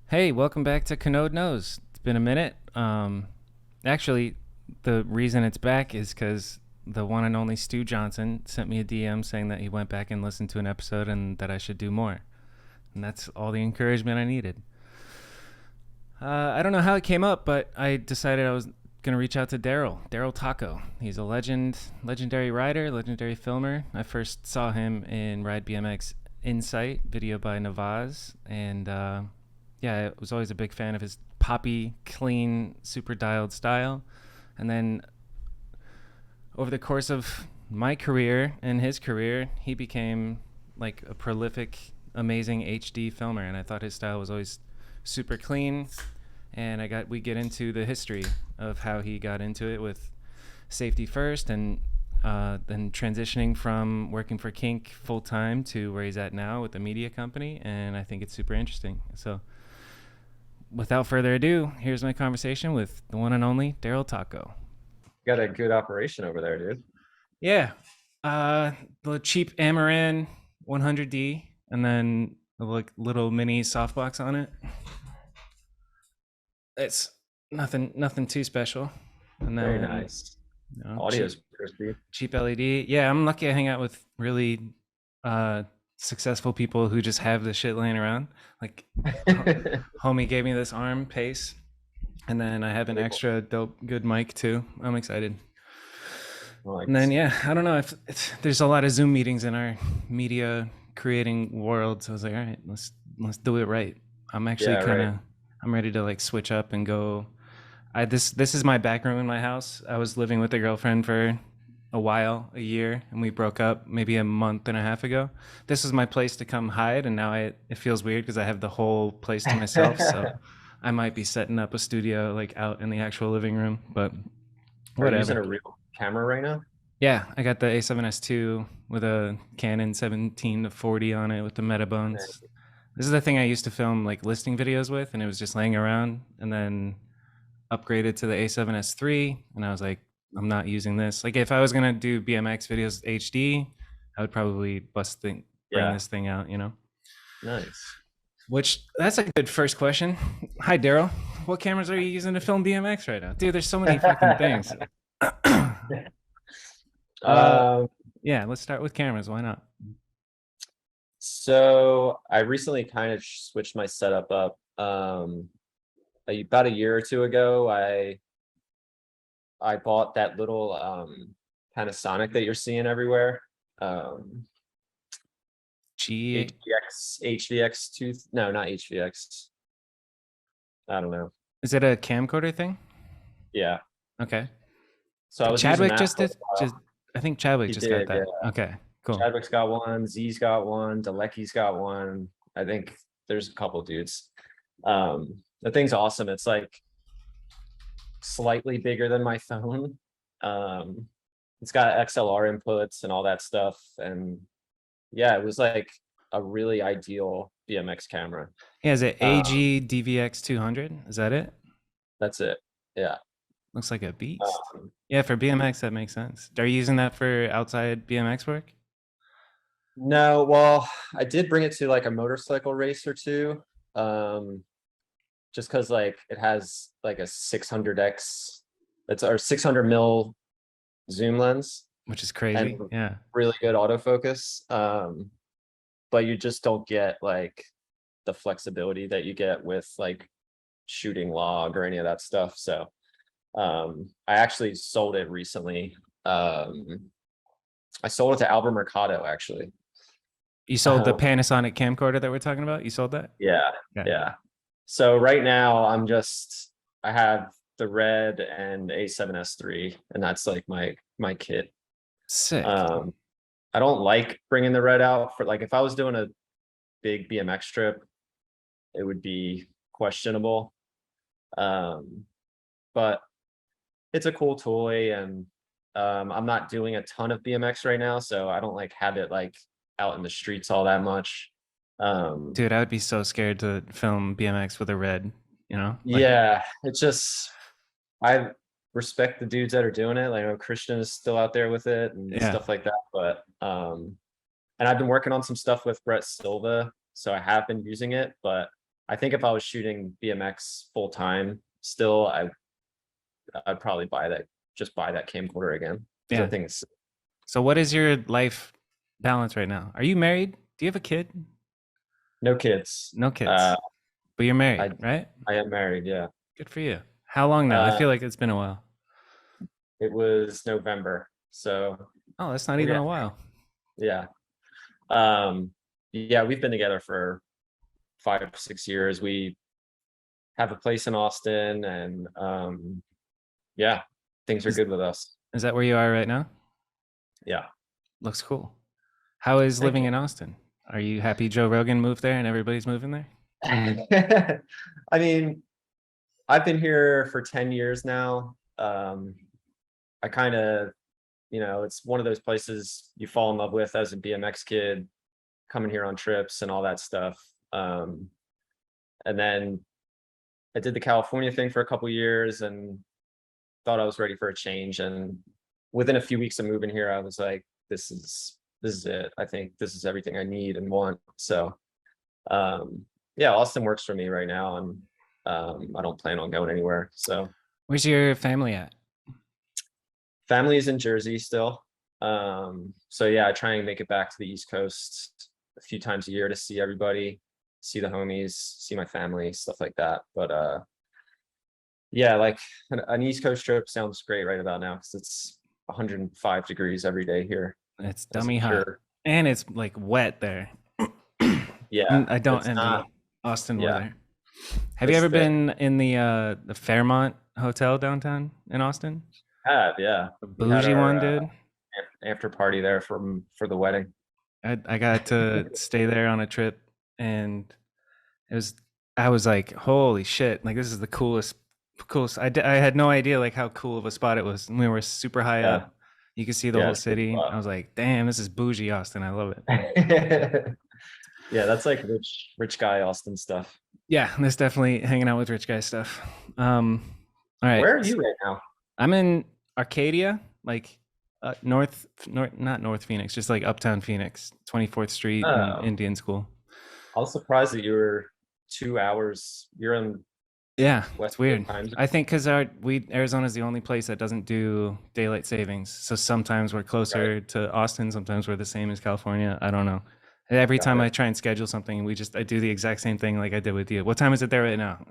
Hey, welcome back to Kanode Knows. It's been a minute. Actually, the reason it's back is because the one and only Stu Johnson sent me a DM saying that he went back and listened to an episode and that I should do more. And that's all the encouragement I needed. I don't know how it came up, but I decided I was gonna reach out to Darryl Tocco. He's a legendary rider, legendary filmer. I first saw him in Ride BMX Insight, video by Navaz, and yeah, I was always a big fan of his poppy, clean, super dialed style. And then over the course of my career and his career, he became like a prolific, amazing HD filmer, and I thought his style was always super clean. And we get into the history of how he got into it with safety first, and then transitioning from working for Kink full time to where he's at now with the media company. And I think it's super interesting. So without further ado, here's my conversation with the one and only Darryl Tocco. Got a good operation over there, dude. Yeah, the cheap Amaran 100D, and then a like little mini softbox on it. It's nothing too special. And Very then nice. cheap Audio's crispy. cheap LED. Yeah, I'm lucky I hang out with really uh, successful people who just have this shit laying around. Like, homie gave me this arm pace, and then I have an Pretty cool. extra dope good mic too. I'm excited. And then Nice. yeah, I don't know if there's a lot of Zoom meetings in our media creating world. So I was like, all right, let's do it right. I'm actually Yeah, kind right. of I'm ready to like switch up and go. This is my back room in my house. I was living with a girlfriend for a while, a year, and we broke up maybe a month and a half ago. This is my place to come hide, and now it feels weird because I have the whole place to myself. So I might be setting up a studio like out in the actual living room, but Are you using whatever. a real camera right now? Yeah, I got the A7S II with a Canon 17 to 40 on it with the Metabones. Nice. This is the thing I used to film like listing videos with, and it was just laying around. And then upgraded to the A7S III, and I was like, I'm not using this. Like, if I was gonna do BMX videos HD, I would probably bring Yeah, this thing out, you know. nice. Which that's a good first question. Hi, Darryl. What cameras are you using to film BMX right now, dude? There's so many fucking things. uh, Um, yeah, let's start with cameras. Why not? so I recently kind of switched my setup up. About a year or two ago, I bought that little Panasonic that you're seeing everywhere. Um, G. HVX two, no, not HVX. I don't know. Is it a camcorder thing? Yeah. Okay. So I was using Chadwick that just for a did. while. Just I think Chadwick He just got did, yeah. that. Okay. Cool. Chadwick's got one, Z's got one, Dalecki's got one. I think there's a couple dudes. The thing's awesome. It's like slightly bigger than my phone. Um, it's got XLR inputs and all that stuff. And yeah, it was like a really ideal BMX camera. Yeah, is it Um, AG DVX 200? Is that it? that's it. Yeah. Looks like a beast. Um, Yeah, for BMX that makes sense. Are you using that for outside BMX work? no, well, I did bring it to like a motorcycle race or two. Um, just because like it has like a 600x, it's our 600 mil zoom lens Which is and crazy. Yeah. really good autofocus. But you just don't get like the flexibility that you get with like shooting log or any of that stuff. So I actually sold it recently. I sold it to Albert Mercado actually. You sold the Um, Panasonic camcorder that we're talking about? You sold that? yeah, Yeah. yeah. So right now I have the red and A7S III, and that's like my kit. Sick. Um, I don't like bringing the red out for like if I was doing a big BMX trip, it would be questionable. Um, but it's a cool toy, and I'm not doing a ton of BMX right now, so I don't like have it like out in the streets all that much. Um, Dude, I would be so scared to film BMX with a red, Like, yeah, it's just I respect the dudes that are doing it. Like, I know Christian is still out there with it and yeah. stuff like that. But and I've been working on some stuff with Brett Silva, so I have been using it. But I think if I was shooting BMX full time, still, I'd probably just buy that camcorder again. Because I Yeah. think it's So what is your life balance right now? Are you married? Do you have a kid? no kids. No kids, but you're married, I right? I am married, yeah. Good for you. How long now? I Uh, feel like it's been a while. it was November, so Oh, that's not we're even getting a while. there. Yeah. Yeah, we've been together for 5 or 6 years. We have a place in Austin, and yeah, things are Is good with us. is that where you are right now? Yeah. Looks cool. How is Thank living you. in Austin? Are you happy Joe Rogan moved there and everybody's moving there? I mean, I've been here for 10 years now. I kind of, it's one of those places you fall in love with as a BMX kid, coming here on trips and all that stuff. And then I did the California thing for a couple years and thought I was ready for a change. And within a few weeks of moving here, I was like, this is it. I think this is everything I need and want. So yeah, Austin works for me right now, and I don't plan on going anywhere. So Where's your family at? family is in Jersey still. So yeah, I try and make it back to the East Coast a few times a year to see everybody, see the homies, see my family, stuff like that. But yeah, like an East Coast trip sounds great right about now because it's 105 degrees every day here It's as a dummy hot. pure. And it's like wet there. Yeah, I don't it's not. envy Austin Yeah, weather. Have you it's ever thick. been in the Fairmont Hotel downtown in Austin? Yeah, The we had bougie our one, dude. after party there for the wedding. I got to stay there on a trip, and it was I was like, holy shit! Like this is the coolest. I had no idea like how cool of a spot it was. And we were super high Yeah, up. You could see the yeah, whole it's a good city. I spot. was like, damn, this is bougie Austin. I love it. Yeah, that's like rich guy Austin stuff. Yeah, that's definitely hanging out with rich guy stuff. All right, Where are you right now? I'm in Arcadia, like not North Phoenix, just like Uptown Phoenix, 24th Street and Oh, Indian School. I was surprised that you were 2 hours. You're in Yeah, West it's Coast weird. time zone. I think because our we Arizona is the only place that doesn't do daylight savings. So sometimes we're Right, closer to Austin, sometimes we're the same as California. I don't know. Every got time I try and schedule something, I do the exact same thing like I did with you. What time is it there right now?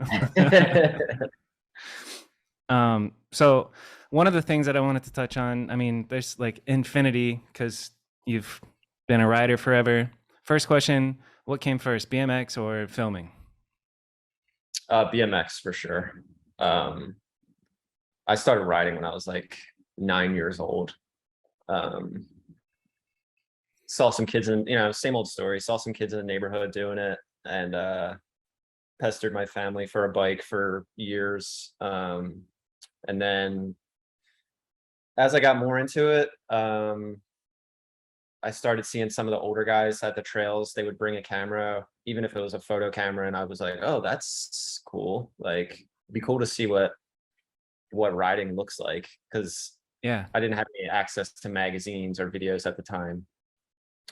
it. So one of the things that I wanted to touch on, I mean, there's like infinity because you've been a rider forever. First question, what came first, BMX or filming? BMX for sure. Um, I started riding when I was like 9 years old. Um, saw some kids in, same old story. Saw some kids in the neighborhood doing it, and pestered my family for a bike for years. And then as I got more into it, I started seeing some of the older guys at the trails. They would bring a camera, even if it was a photo camera, and I was like, "Oh, that's cool. Like, it'd be cool to see what riding looks like." Because Yeah, I didn't have any access to magazines or videos at the time.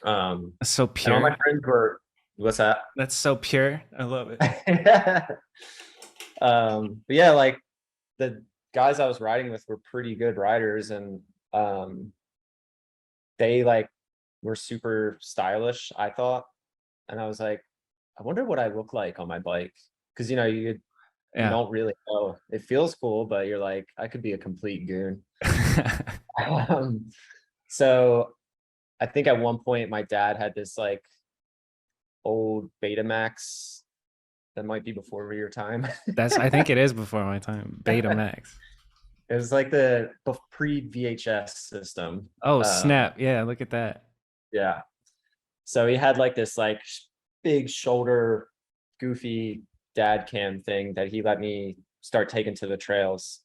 Um, that's so and all my pure. friends were, what's that? That's so pure. I love it. But yeah, like the guys I was riding with were pretty good riders, and um, they like were super stylish, I thought. And I was like, I wonder what I look like on my bike. Cause you Yeah. don't really know. It feels cool, but you're like, I could be a complete goon. Um, so I think at one point my dad had this like old Betamax that might be before your time. I think it is before my time. Betamax. It was like the pre VHS system. Oh, Um, snap. Yeah, look at that. yeah. So he had like this like big shoulder goofy dad cam thing that he let me start taking to the trails.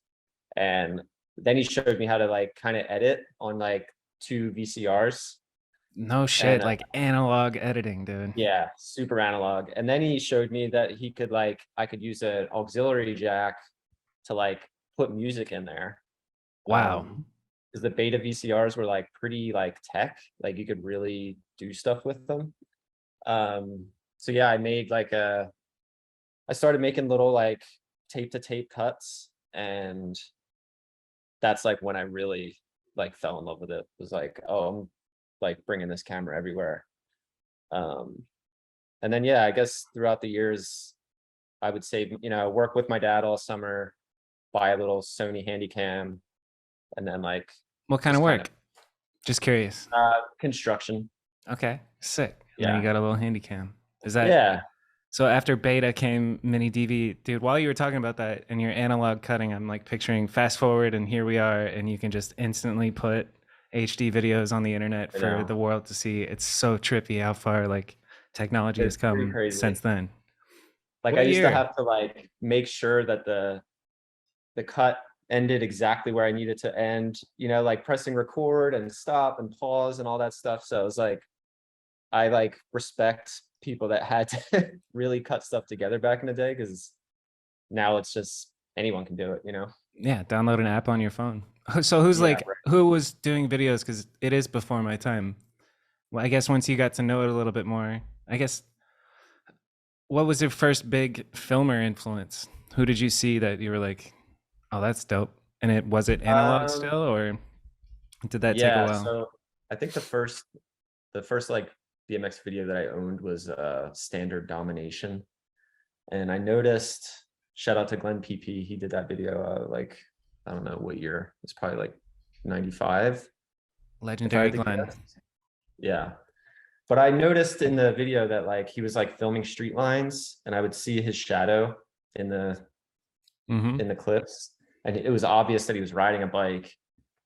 And then he showed me how to like kind of edit on like two VCRs. No And shit, like analog editing, dude. yeah, super analog. And then he showed me that he could like I could use an auxiliary jack to like put music in there. Wow. Because the beta VCRs were like pretty like tech, like you could really do stuff with them. So yeah, I made like I started making little like tape to tape cuts, and that's like when I really like fell in love with it. It was like, oh, I'm like bringing this camera everywhere. Um, and then yeah, I guess throughout the years, I would say, work with my dad all summer, buy a little Sony Handycam, and then like What kind of just kind of work? Just curious. construction. Okay, sick. And then you Yeah. got a little handy cam. Is that Yeah. so? After beta came mini DV, dude. While you were talking about that and your analog cutting, I'm like picturing fast forward, and here we are, and you can just instantly put HD videos on the internet I for know. the world to see. It's so trippy how far like technology has It's pretty come since crazy. then. Like I What used to year? have to like make sure that the cut ended exactly where I needed to end, like pressing record and stop and pause and all that stuff. So it was like, I like respect people that had to really cut stuff together back in the day, because now it's just anyone can do it. Yeah, download an app on your phone. So who's Yeah, like right. who was doing videos? Because it is before my time. Well, I guess once you got to know it a little bit more, I guess what was your first big filmer influence? Who did you see that you were like, oh, that's dope? And it was it analog Um, still, or did that take a yeah, while? so I think the first like BMX video that I owned was Standard Domination. And I noticed, shout out to Glenn PP, he did that video like, I don't know what year. It's probably like 95, if I Legendary had to Glenn. guess. Yeah. But I noticed in the video that like he was like filming street lines, and I would see his shadow in the Mm-hmm. in the clips, and it was obvious that he was riding a bike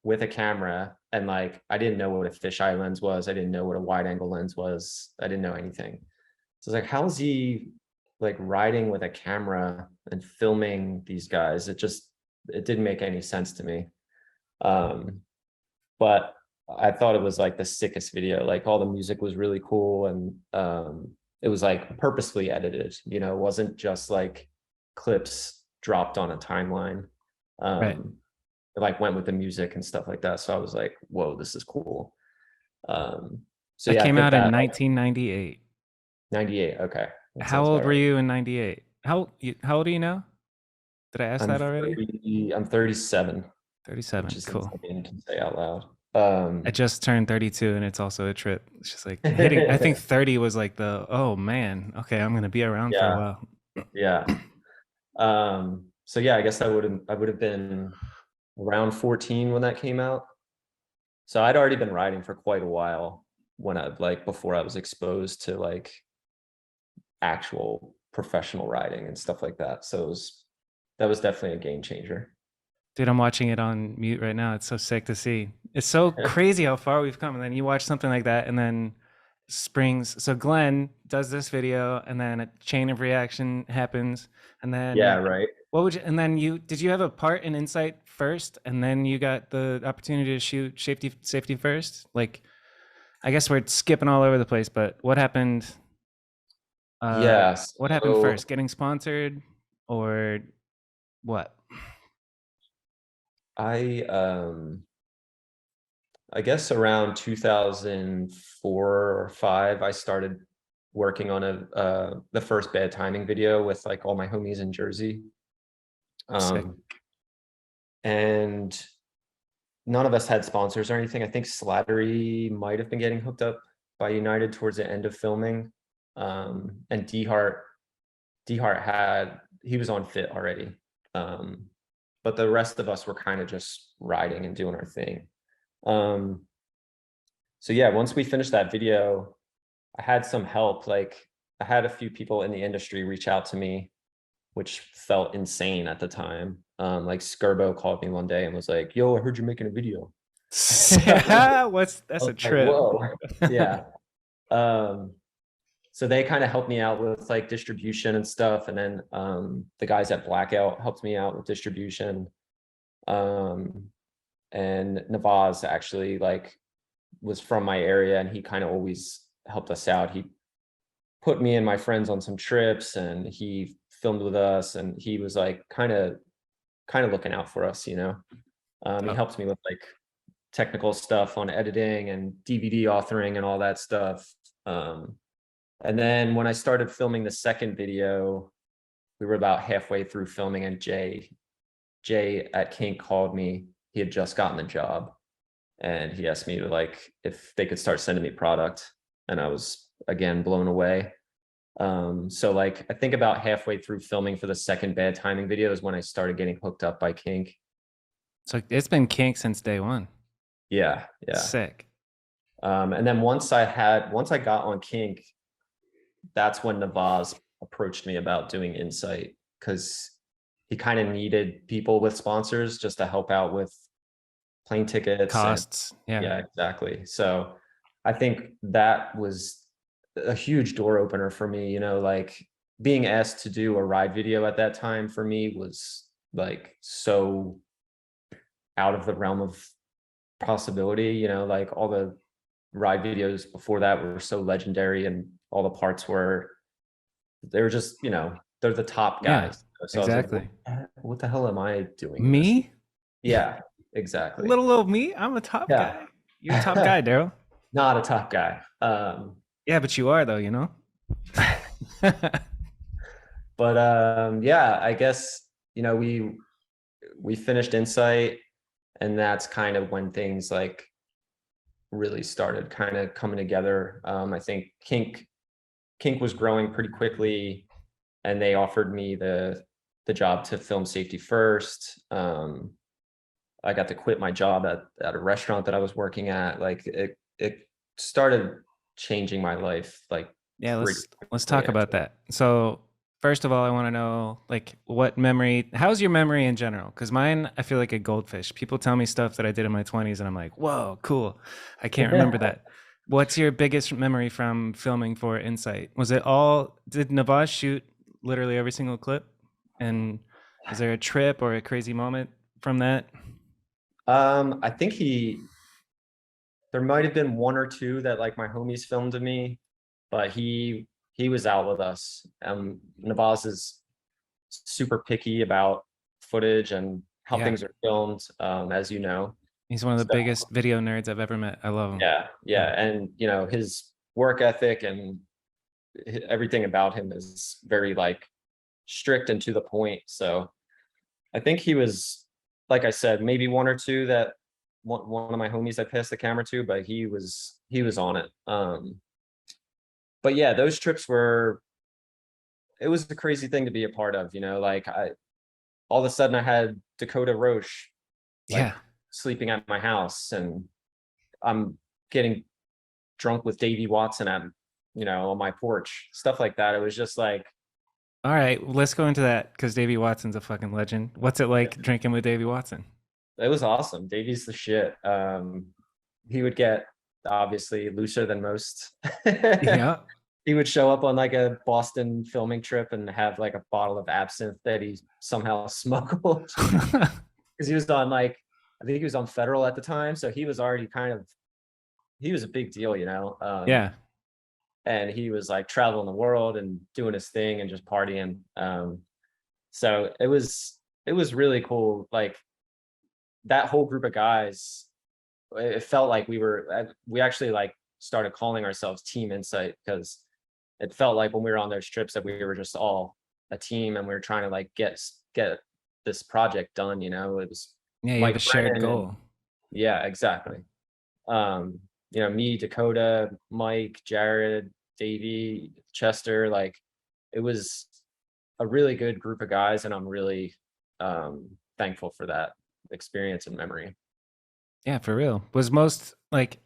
with a camera. And like I didn't know what a fisheye lens was, I didn't know what a wide angle lens was, I didn't know anything. So it's like, how's he like riding with a camera and filming these guys? It didn't make any sense to me. But I thought it was like the sickest video. Like all the music was really cool, and it was like purposefully edited. It wasn't just like clips dropped on a timeline. Right. It like went with the music and stuff like that. So I was like, whoa, this is cool. Um, so That yeah, I came put out in that like 1998. 98. Okay, that How sounds old about were right. you in 98? How old are you now? Did I ask I'm that already? 30. I'm 37, which 37. is Cool. insane to say out loud. I just turned 32 and it's also a trip. It's just like hitting, I think 30 was like oh man, okay, I'm going to be around for a Yeah, while. yeah. So yeah, I guess I would have been around 14 when that came out. So I'd already been riding for quite a while when I like before I was exposed to like actual professional riding and stuff like that. So that was definitely a game changer. Dude, I'm watching it on mute right now. It's so sick to see. It's so crazy how far we've come. And then you watch something like that and then springs. So Glenn does this video and then a chain of reaction happens. And Yeah, then right. and then did you have a part in Insight first and then you got the opportunity to shoot safety first? Like, I guess we're skipping all over the place, but uh, Yeah. what happened So first? Getting sponsored or what? I um I guess around 2004 or 5, I started working on the first bad timing video with like all my homies in Jersey. Sick. Um, and none of us had sponsors or anything. I think Slattery might have been getting hooked up by United towards the end of filming. And he was on Fit already. But the rest of us were kind of just riding and doing our thing. So yeah, once we finished that video, I had some help. Like I had a few people in the industry reach out to me, which felt insane at the time. Like Skirbo called me one day and was like, "Yo, I heard you're making a video." I That's a was like, trip. "Whoa." Yeah. Um, so they kind of helped me out with like distribution and stuff. And then the guys at Blackout helped me out with distribution. Um, and Navaz actually like was from my area, and he kind of always helped us out. He put me and my friends on some trips, and he filmed with us, and he was like kind of looking out for us. He Oh, helped me with like technical stuff on editing and DVD authoring and all that stuff. And then when I started filming the second video, we were about halfway through filming, and Jay at Kink called me. He had just gotten the job, and he asked me to like if they could start sending me product, and I was again blown away. So like I think about halfway through filming for the second bad timing video is when I started getting hooked up by Kink. So it's been Kink since day one. Yeah, yeah. Sick. And then once I got on Kink, that's when Navaz approached me about doing Insight, because he kind of needed people with sponsors just to help out with plane tickets. Costs. Yeah, exactly. So I think that was a huge door opener for me, you know, like being asked to do a ride video at that time for me was like so out of the realm of possibility, you know, like all the ride videos before that were so legendary, and all the parts they were just, you know, they're the top guys. So exactly. I was like, what the hell am I doing? Me? Yeah, exactly. Little old me? I'm a top Yeah. guy. You're a top guy, Darryl. Not a top guy. Yeah, but you are though, you know? But yeah, I guess, you know, we finished Insight, and that's kind of when things like really started kind of coming together. I think Kink was growing pretty quickly, and they offered me the job to film Safety First. I got to quit my job at a restaurant that I was working at. Like it started changing my life. Like, yeah, let's talk about that. So first of all, I want to know like how's your memory in general? Because mine, I feel like a goldfish. People tell me stuff that I did in my 20s and I'm like, whoa, cool. I can't remember that. What's your biggest memory from filming for Insight? Did Navaz shoot literally every single clip? And is there a trip or a crazy moment from that? I think there might have been one or two that like my homies filmed of me, but he was out with us. Navaz is super picky about footage and how things are filmed, as you know. He's one of the biggest video nerds I've ever met. I love him. Yeah. And you know, his work ethic and everything about him is very like strict and to the point. So I think he was, like I said, maybe one or two that one of my homies I passed the camera to, but he was on it. But yeah, those trips it was a crazy thing to be a part of, you know, like all of a sudden I had Dakota Roche like sleeping at my house, and I'm getting drunk with Davey Watson on my porch, stuff like that. It was just like, all right, let's go into that, because Davey Watson's a fucking legend. What's it like drinking with Davey Watson? It was awesome. Davey's the shit. He would get obviously looser than most. Yeah. He would show up on like a Boston filming trip and have like a bottle of absinthe that he somehow smuggled. Because he was on I think he was on Federal at the time. So he was already he was a big deal, you know? And he was like traveling the world and doing his thing and just partying. So it was really cool. Like that whole group of guys, it felt like we actually like started calling ourselves Team Insight, because it felt like when we were on those trips that we were just all a team, and we were trying to like get this project done, you know. It was you have a shared goal. Yeah, exactly. You know, me, Dakota, Mike, Jared, Davey, Chester, like it was a really good group of guys, and I'm really thankful for that experience and memory. Yeah, for real. Was most like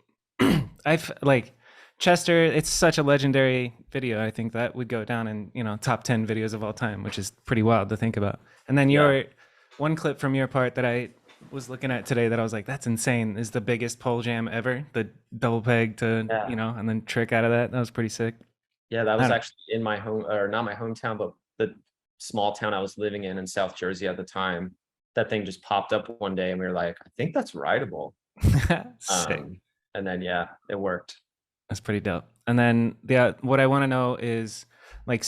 I've like Chester, it's such a legendary video. I think that would go down in, you know, top 10 videos of all time, which is pretty wild to think about. And then your one clip from your part that I was looking at today that I was like, that's insane, is the biggest pole jam ever. The double peg to, you know, and then trick out of that. That was pretty sick. Yeah, that was actually in my home, or not my hometown, but the small town I was living in South Jersey at the time. That thing just popped up one day and we were like, I think that's rideable. And then, yeah, it worked. That's pretty dope. And then what I want to know is like,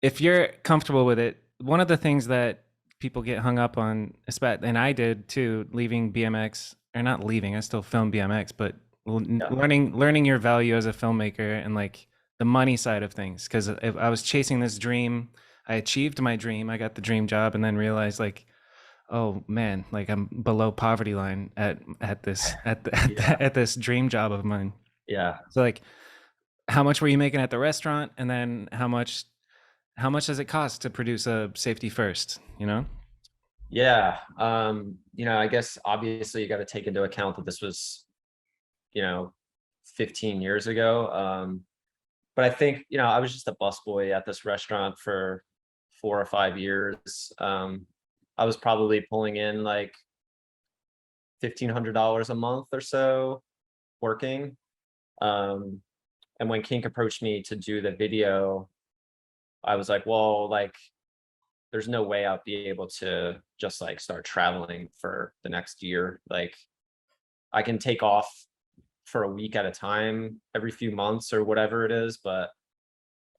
if you're comfortable with it, one of the things that people get hung up on, and I did too, leaving BMX, or not leaving, I still film BMX, but learning your value as a filmmaker and like the money side of things. Because I was chasing this dream I achieved my dream. I got the dream job, and then realized like, oh man, like I'm below poverty line at this Yeah, at this dream job of mine. yeah, So like, how much were you making at the restaurant, and then how much does it cost to produce a safety first? You know? yeah. I guess obviously you got to take into account that this was, you know, 15 years ago. But I think, I was just a busboy at this restaurant for 4 or 5 years. I was probably pulling in like $1,500 a month or so working. Um, and when Kink approached me to do the video, I was like, well, like, there's no way I'll be able to just like start traveling for the next year. Like, I can take off for a week at a time every few months or whatever it is, but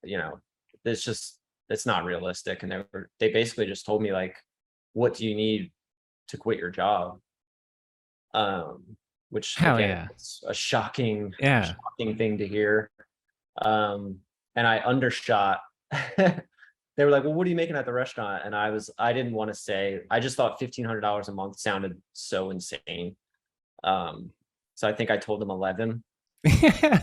you know, it's just it's not realistic. And they basically just told me like, what do you need to quit your job? Which Hell again, yeah, it's a shocking, yeah. shocking thing to hear. And I undershot. They were like, well, what are you making at the restaurant? And I didn't want to say, I just thought $1,500 a month sounded so insane. So I think I told them 11. Yeah,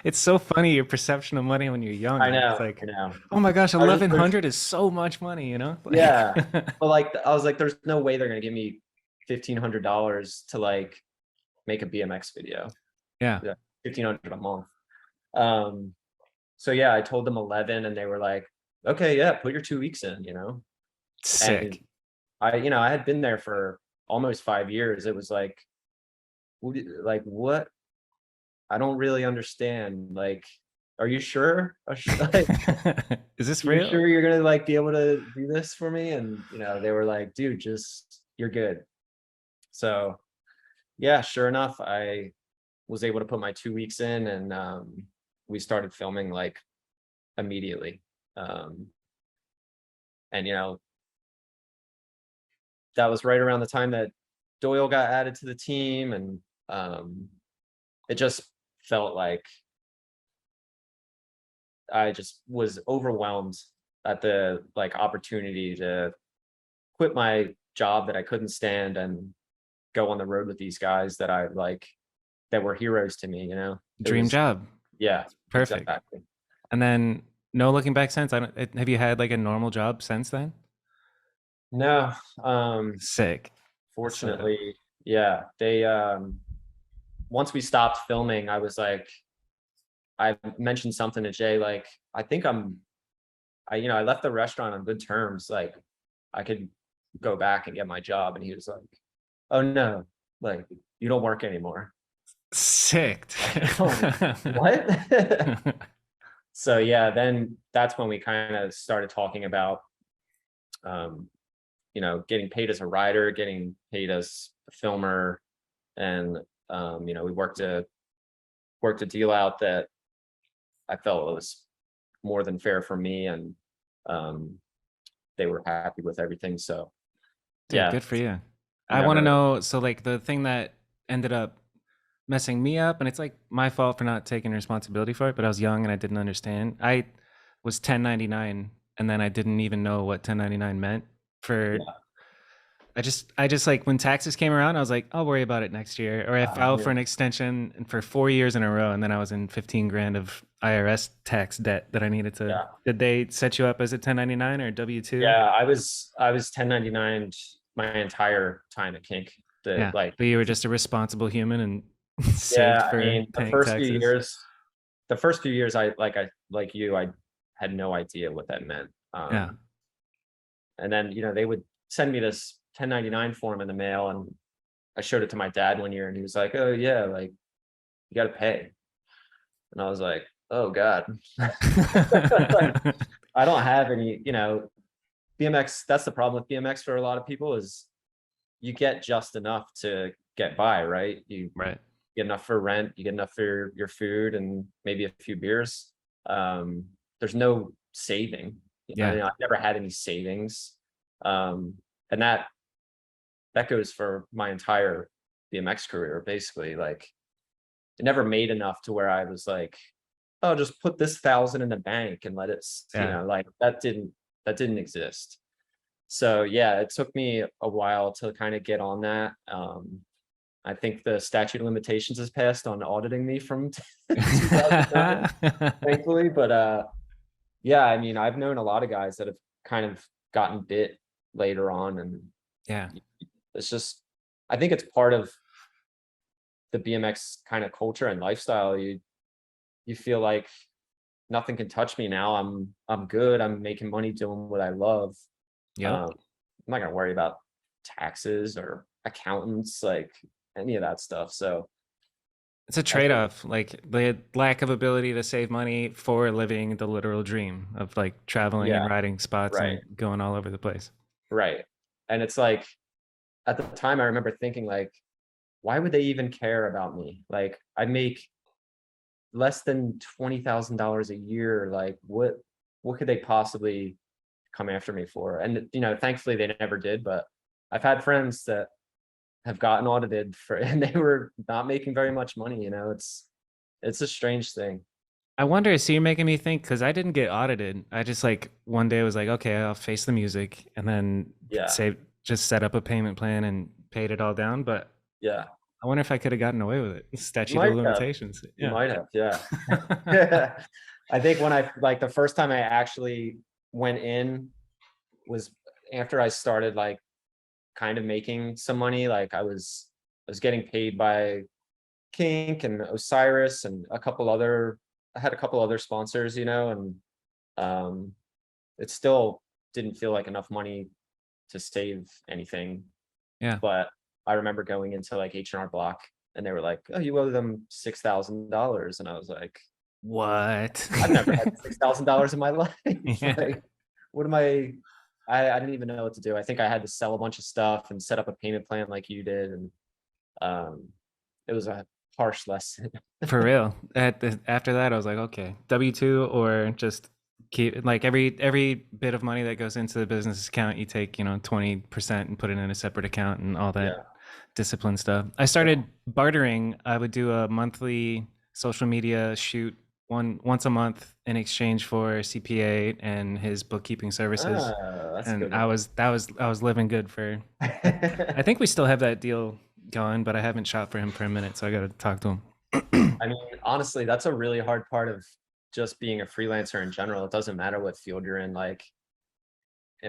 it's so funny your perception of money when you're young. I Like it's know, I like, know. oh my gosh, I was just, 1100 is so much money, you know? Like yeah. But like, I was like, there's no way they're gonna give me $1,500 to like make a BMX video. yeah, Yeah, 1,500 a month. Um, so yeah, I told them 11, and they were like, okay, yeah, put your 2 weeks in. And sick. I had been there for almost 5 years. It was like, like what? I don't really understand. Like, are you sure? Like, Is this you real? sure you're gonna like be able to do this for me? And they were like, dude, just you're good. So yeah, sure enough, I was able to put my 2 weeks in, and we started filming like immediately. Um, and that was right around the time that Doyle got added to the team, and it just felt like I just was overwhelmed at the like opportunity to quit my job that I couldn't stand and go on the road with these guys that I like, that were heroes to me. It Dream was, job. yeah, Perfect. exactly. And then no looking back since. I don't have you had like a normal job since then? No, Sick. So fortunately, yeah, they once we stopped filming, I was like, I mentioned something to Jay, like, I think I left the restaurant on good terms. Like, I could go back and get my job. And he was like, oh no, like, you don't work anymore. sick. Oh, what? So yeah, then that's when we kind of started talking about, um, getting paid as a writer, getting paid as a filmer. And, we worked a deal out that I felt was more than fair for me. And um, they were happy with everything. So Dude, yeah, good for you. I want to never, know. So, like, the thing that ended up messing me up, and it's like my fault for not taking responsibility for it, but I was young and I didn't understand. I was 1099, and then I didn't even know what 1099 meant. For yeah. I just like when taxes came around, I was like, I'll worry about it next year. Or I filed for Yeah. an extension for 4 years in a row, and then I was in 15 grand of IRS tax debt that I needed to. Yeah. Did they set you up as a 1099 or W-2? Yeah. I was 1099 my entire time at Kink. The Yeah, like, but you were just a responsible human and saved yeah, I for mean, the paying first few taxes. years, I like you, I had no idea what that meant. Yeah. And then, they would send me this 1099 form in the mail, and I showed it to my dad one year, and he was like, oh yeah, like, you got to pay. And I was like, oh God. I don't have any, BMX. That's the problem with BMX for a lot of people, is you get just enough to get by, right? You Right. get enough for rent, you get enough for your food and maybe a few beers. There's no saving. Yeah. I never had any savings. Um, and that goes for my entire BMX career, basically. Like, it never made enough to where I was like, oh, just put this 1,000 in the bank and let it, Yeah. like, that didn't that didn't exist. So yeah, it took me a while to kind of get on that. I think the statute of limitations has passed on auditing me from 2009, thankfully. But yeah, I mean, I've known a lot of guys that have kind of gotten bit later on, and Yeah. it's just, I think it's part of the BMX kind of culture and lifestyle. You feel like nothing can touch me now. I'm good. I'm making money doing what I love. Yep. I'm not gonna worry about taxes or accountants, like any of that stuff. So It's a I think, trade-off, like the lack of ability to save money for living the literal dream of like traveling and yeah, riding spots right, and going all over the place. right. And it's like at the time I remember thinking like, why would they even care about me? Like I make less than $20,000 a year. Like what could they possibly come after me for? And thankfully they never did, but I've had friends that have gotten audited for and they were not making very much money. It's a strange thing. I wonder, so you're making me think because I didn't get audited. I just like one day was like, okay, I'll face the music and then Yeah, just set up a payment plan and paid it all down. But yeah. I wonder if I could have gotten away with it. You Statute of might have. limitations. You Yeah. might have, yeah. I think when I like the first time I actually went in was after I started like kind of making some money. Like I was getting paid by Kink and Osiris and I had a couple other sponsors, and um it still didn't feel like enough money to save anything. Yeah. But I remember going into like H&R Block and they were like, "Oh, you owe them $6,000." And I was like, What? I've never had $6,000 in my life. Yeah. Like, what am I didn't even know what to do. I think I had to sell a bunch of stuff and set up a payment plan like you did. And um, it was a harsh lesson. For real. After that, I was like, okay, W-2 or just keep like every bit of money that goes into the business account, you take, 20% and put it in a separate account and all that Yeah. discipline stuff. I started bartering. I would do a monthly social media shoot once a month in exchange for CPA and his bookkeeping services. That's a And good I was living good for I one. think we still have that deal going, but I haven't shot for him for a minute, so I got to talk to him. I mean, honestly, that's a really hard part of just being a freelancer in general. It doesn't matter what field you're in. Like,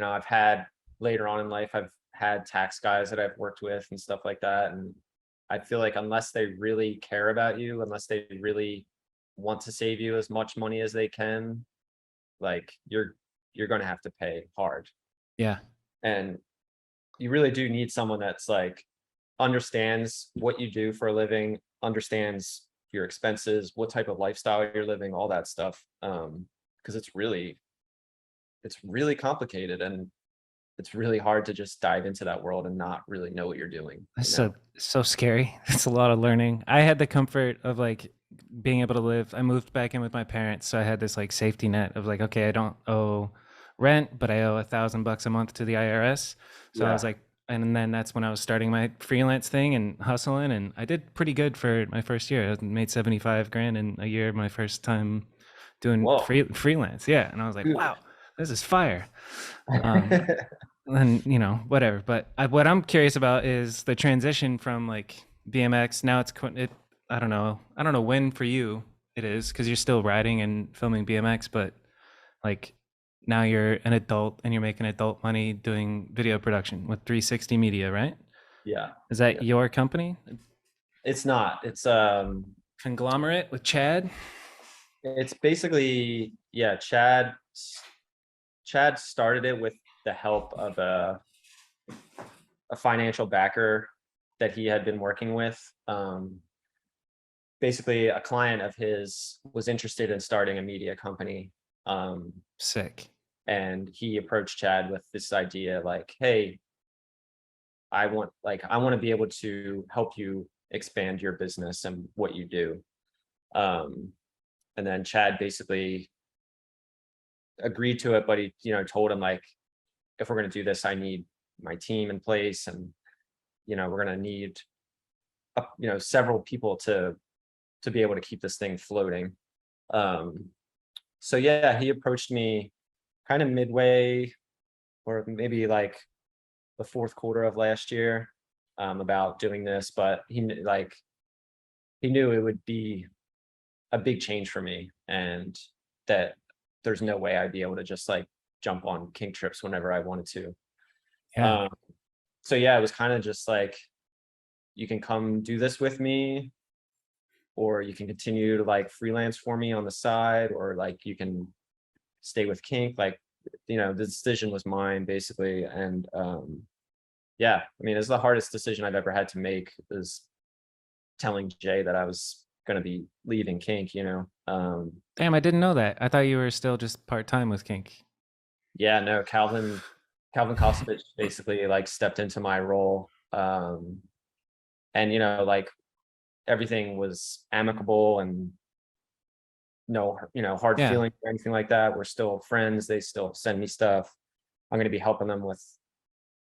I've had later on in life, I've had tax guys that I've worked with and stuff like that. And I feel like unless they really care about you, unless they really want to save you as much money as they can, like you're going to have to pay hard. Yeah. And you really do need someone that's like understands what you do for a living, understands your expenses, what type of lifestyle you're living, all that stuff. Because it's really complicated and it's really hard to just dive into that world and not really know what you're doing. It's so scary. It's a lot of learning. I had the comfort of like being able to live. I moved back in with my parents, so I had this like safety net of like, okay, I don't owe rent, but I owe $1,000 a month to the IRS. So I was Yeah, like, and then that's when I was starting my freelance thing and hustling, and I did pretty good for my first year. I made 75 grand in a year my first time doing whoa. freelance. Yeah, and I was like, Dude. wow, this is fire. Um, and whatever. But what I'm curious about is the transition from like BMX. Now I don't know when for you it is because you're still riding and filming BMX, but like now you're an adult and you're making adult money doing video production with 360 Media, right? Yeah, Is that yeah. your company? It's not. Conglomerate with Chad? It's basically, yeah, Chad started it with the help of a financial backer that he had been working with. Basically, a client of his was interested in starting a media company. Sick. And he approached Chad with this idea like, hey, I want to be able to help you expand your business and what you do. And then Chad basically agreed to it, but he, told him like, if we're going to do this, I need my team in place, and we're going to need several people to be able to keep this thing floating. So yeah, he approached me kind of midway or maybe like the fourth quarter of last year, about doing this, but he knew it would be a big change for me, and that there's no way I'd be able to just like jump on kink trips whenever I wanted to. Yeah. Um, so yeah, it was kind of just like, you can come do this with me, or you can continue to like freelance for me on the side, or like you can stay with kink. Like, the decision was mine basically. And yeah, I mean, it's the hardest decision I've ever had to make, is telling Jay that I was going to be leaving kink, Damn, I didn't know that. I thought you were still just part-time with Kink. yeah, no, Calvin Kosovich basically like stepped into my role. And like everything was amicable, and no, hard Yeah. feelings or anything like that. We're still friends. They still send me stuff. I'm going to be helping them with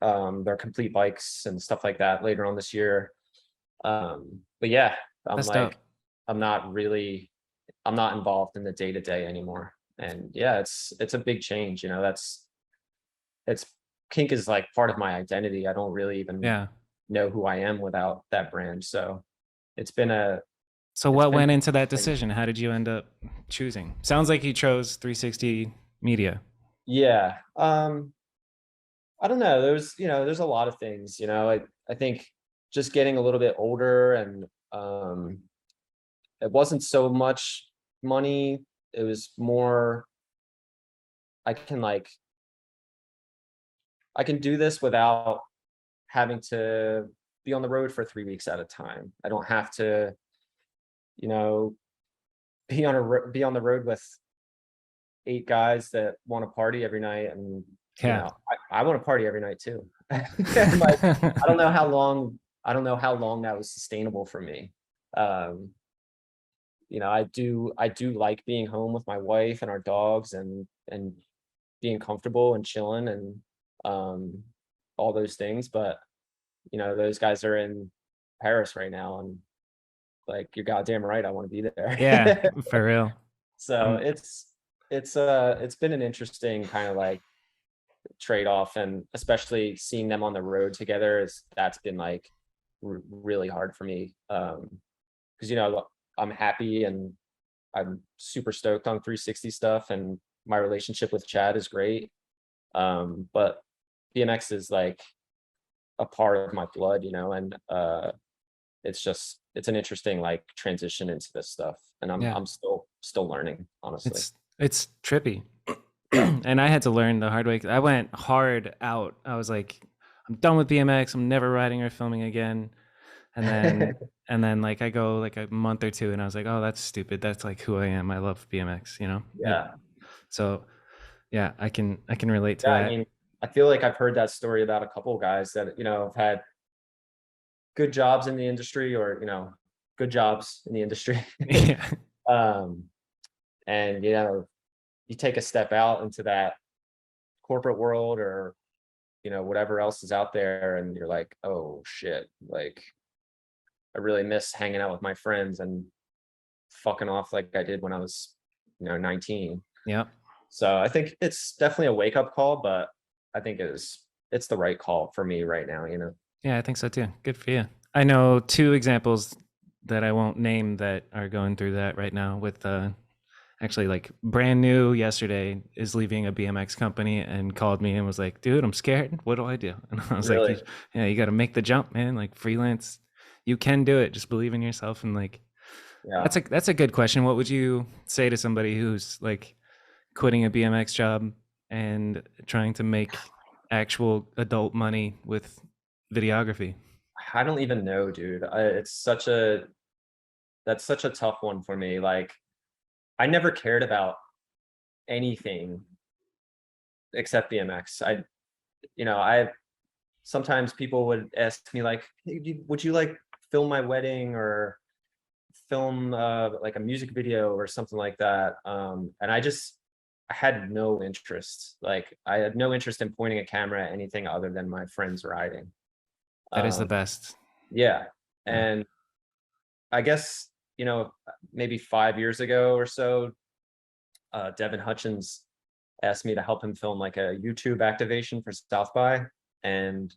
their complete bikes and stuff like that later on this year. But yeah, I'm That's dope. like, I'm not really, I'm not involved in the day to day anymore. And yeah, it's a big change. It's kink is like part of my identity. I don't really even Yeah. know who I am without that brand. So it's been a, So it's what been went into that interesting. decision? How did you end up choosing? Sounds like you chose 360 Media. Yeah. I don't know. There's a lot of things, I think just getting a little bit older, and it wasn't so much money. It was more, I can like, I can do this without having to be on the road for 3 weeks at a time. I don't have to, you know, be on the road with 8 guys that want to party every night. And, Yeah. I want to party every night too. Like, I don't know how long, that was sustainable for me. Um, I do like being home with my wife and our dogs, and being comfortable and chilling, and um all those things. But those guys are in Paris right now, and like, you're goddamn right, I want to be Yeah, there. for real. So Um, it's been an interesting kind of like trade-off, and especially seeing them on the road together, that's been like really hard for me. Because I'm happy, and I'm super stoked on 360 stuff, and my relationship with Chad is great. But BMX is like a part of my blood, and it's an interesting like transition into this stuff, and I'm yeah, I'm still learning, honestly. it's trippy. Yeah. And I had to learn the hard way. I went hard out. I was like, I'm done with BMX. I'm never riding or filming again. And then like I go like a month or two, and I was like, oh, that's stupid. That's like who I am. I love BMX. Yeah. So yeah, I can relate to Yeah. I that. mean, I feel like I've heard that story about a couple of guys that, have had good jobs in the industry, or, good jobs in the industry. Yeah, Um, and, you take a step out into that corporate world, or, whatever else is out there, and you're like, oh shit, like, I really miss hanging out with my friends and fucking off like I did when I was, 19. yeah, So I think it's definitely a wake up call, but I think it's the right call for me right now. yeah. I think so too. Good for you. I know two examples that I won't name that are going through that right now. With actually, like, brand new yesterday, is leaving a BMX company and called me and was like, "Dude, I'm scared. What do I do?" And I was like, Really. "Yeah, you got to make the jump, man. Like, freelance, you can do it. Just believe in yourself." And like, Yeah. that's a good question. What would you say to somebody who's like quitting a BMX job and trying to make actual adult money with videography? I don't even know, dude. That's such a tough one for me. Like, I never cared about anything except BMX. I sometimes people would ask me like, hey, would you like film my wedding, or film like a music video or something like that? And I had no interest. Like, I had no interest in pointing a camera at anything other than my friends riding. That is the Um, best. yeah. Yeah. And I guess, maybe 5 years ago or so, Devin Hutchins asked me to help him film like a YouTube activation for South by, and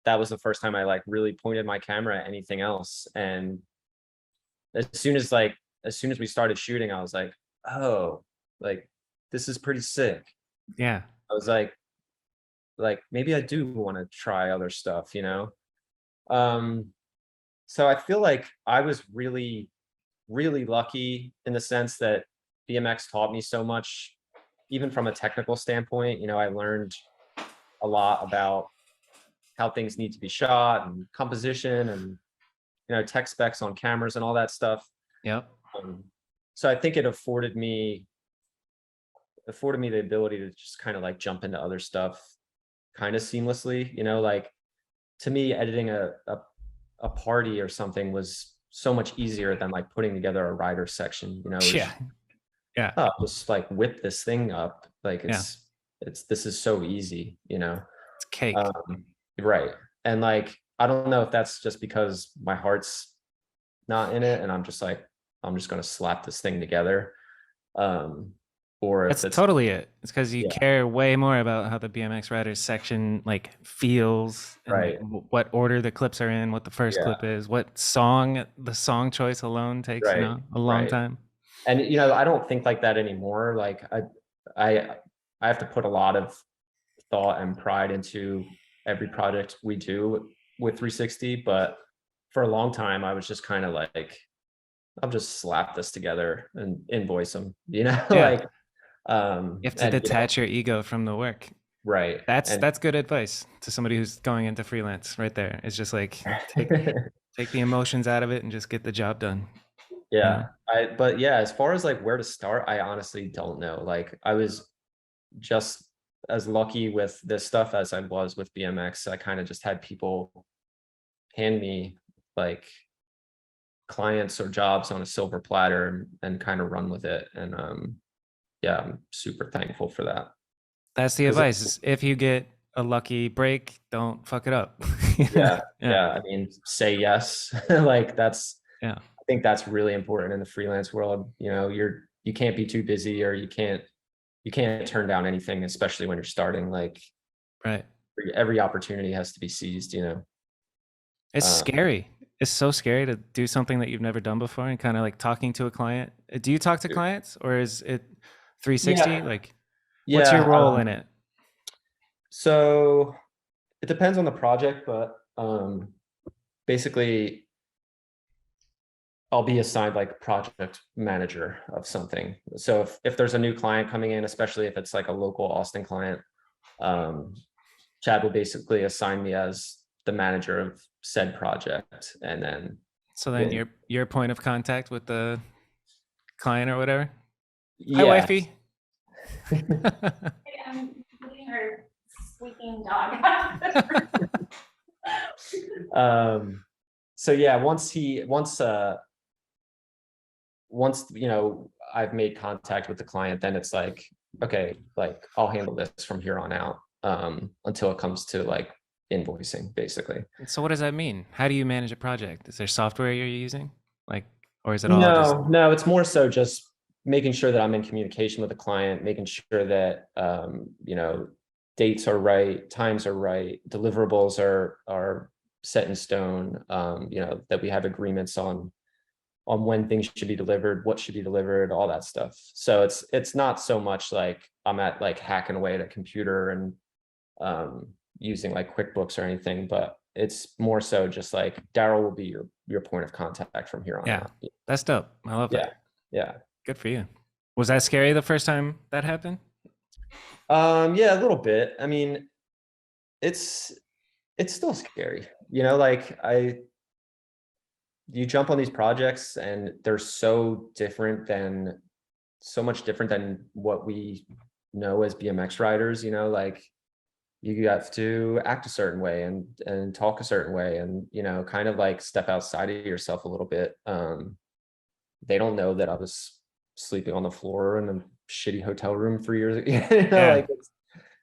that was the first time I like really pointed my camera at anything else. And as soon as like as soon as we started shooting, I was oh, like this is pretty sick. Yeah. I was like maybe I do want to try other stuff, you know. So I feel like I was really, really lucky in the sense that BMX taught me so much, even from a technical standpoint. You know, I learned a lot about how things need to be shot and composition and, you know, tech specs on cameras and all that stuff. Yep. So I think it afforded me the ability to just kind of like jump into other stuff kind of seamlessly, you know, like to me, editing a party or something was so much easier than like putting together a rider section, you know. Yeah. Yeah. Oh, just like whip this thing up. Like Yeah. this is so easy, you know. It's cake. Right. And like I don't know if that's just because my heart's not in it and I'm just gonna slap this thing together. Or if That's it's totally it. It's because you yeah, care way more about how the BMX riders section like feels and like right. what order the clips are in, what the first Yeah, clip is, what song the song choice alone takes, you right, know, a long right. time. And you know, I don't think like that anymore. Like I I have to put a lot of thought and pride into every project we do with 360, but for a long time I was just kind of like, I'll just slap this together and invoice them, you know, Yeah. like You have to and you know, detach your ego from the work. right. And That's good advice to somebody who's going into freelance right there. It's just like take the emotions out of it and just get the job done. You know? yeah, but yeah, as far as like where to start, I honestly don't know. Like I was just as lucky with this stuff as I was with BMX. I kind of just had people hand me like clients or jobs on a silver platter and kind of run with it. And yeah, I'm super thankful for that. That's the Because advice. Is if you get a lucky break, don't fuck it up. yeah, Yeah. yeah, I mean, say yes. Like Yeah. I think that's really important in the freelance world. You know, you can't be too busy or you can't turn down anything, especially when you're starting. Like Right. every opportunity has to be seized, you know. It's Uh, scary. It's so scary to do something that you've never done before and kind of like talking to a client. Do you talk to clients or is it 360? yeah, Like, what's your yeah. role in it? So it depends on the project, but basically I'll be assigned like project manager of something. So if there's a new client coming in, especially if it's like a local Austin client, um, Chad will basically assign me as the manager of said project, and then So then when your point of contact with the client or whatever. Hi, yeah. wifey. Hey, I'm leaving her squeaking dog. So yeah, once you know I've made contact with the client, then it's like, okay, like I'll handle this from here on out, until it comes to like invoicing basically. So what does that mean? How do you manage a project? Is there software you're using? Like, or is it all just No, it's more so just making sure that I'm in communication with the client, making sure that you know, dates are right, times are right, deliverables are set in stone, you know, that we have agreements on when things should be delivered, what should be delivered, all that stuff. So it's not so much like I'm at like hacking away at a computer and using like QuickBooks or anything, but it's more so just like Darryl will be your point of contact from here on yeah. out. That's dope. I love Yeah, that. yeah. Good for you. Was that scary the first time that happened? Yeah, a little bit. I mean, it's it's still scary, you know, like you jump on these projects and they're so much different than what we know as BMX riders, you know, like you have to act a certain way and talk a certain way and, you know, kind of like step outside of yourself a little bit. They don't know that I was sleeping on the floor in a shitty hotel room for years. You know, Yeah. like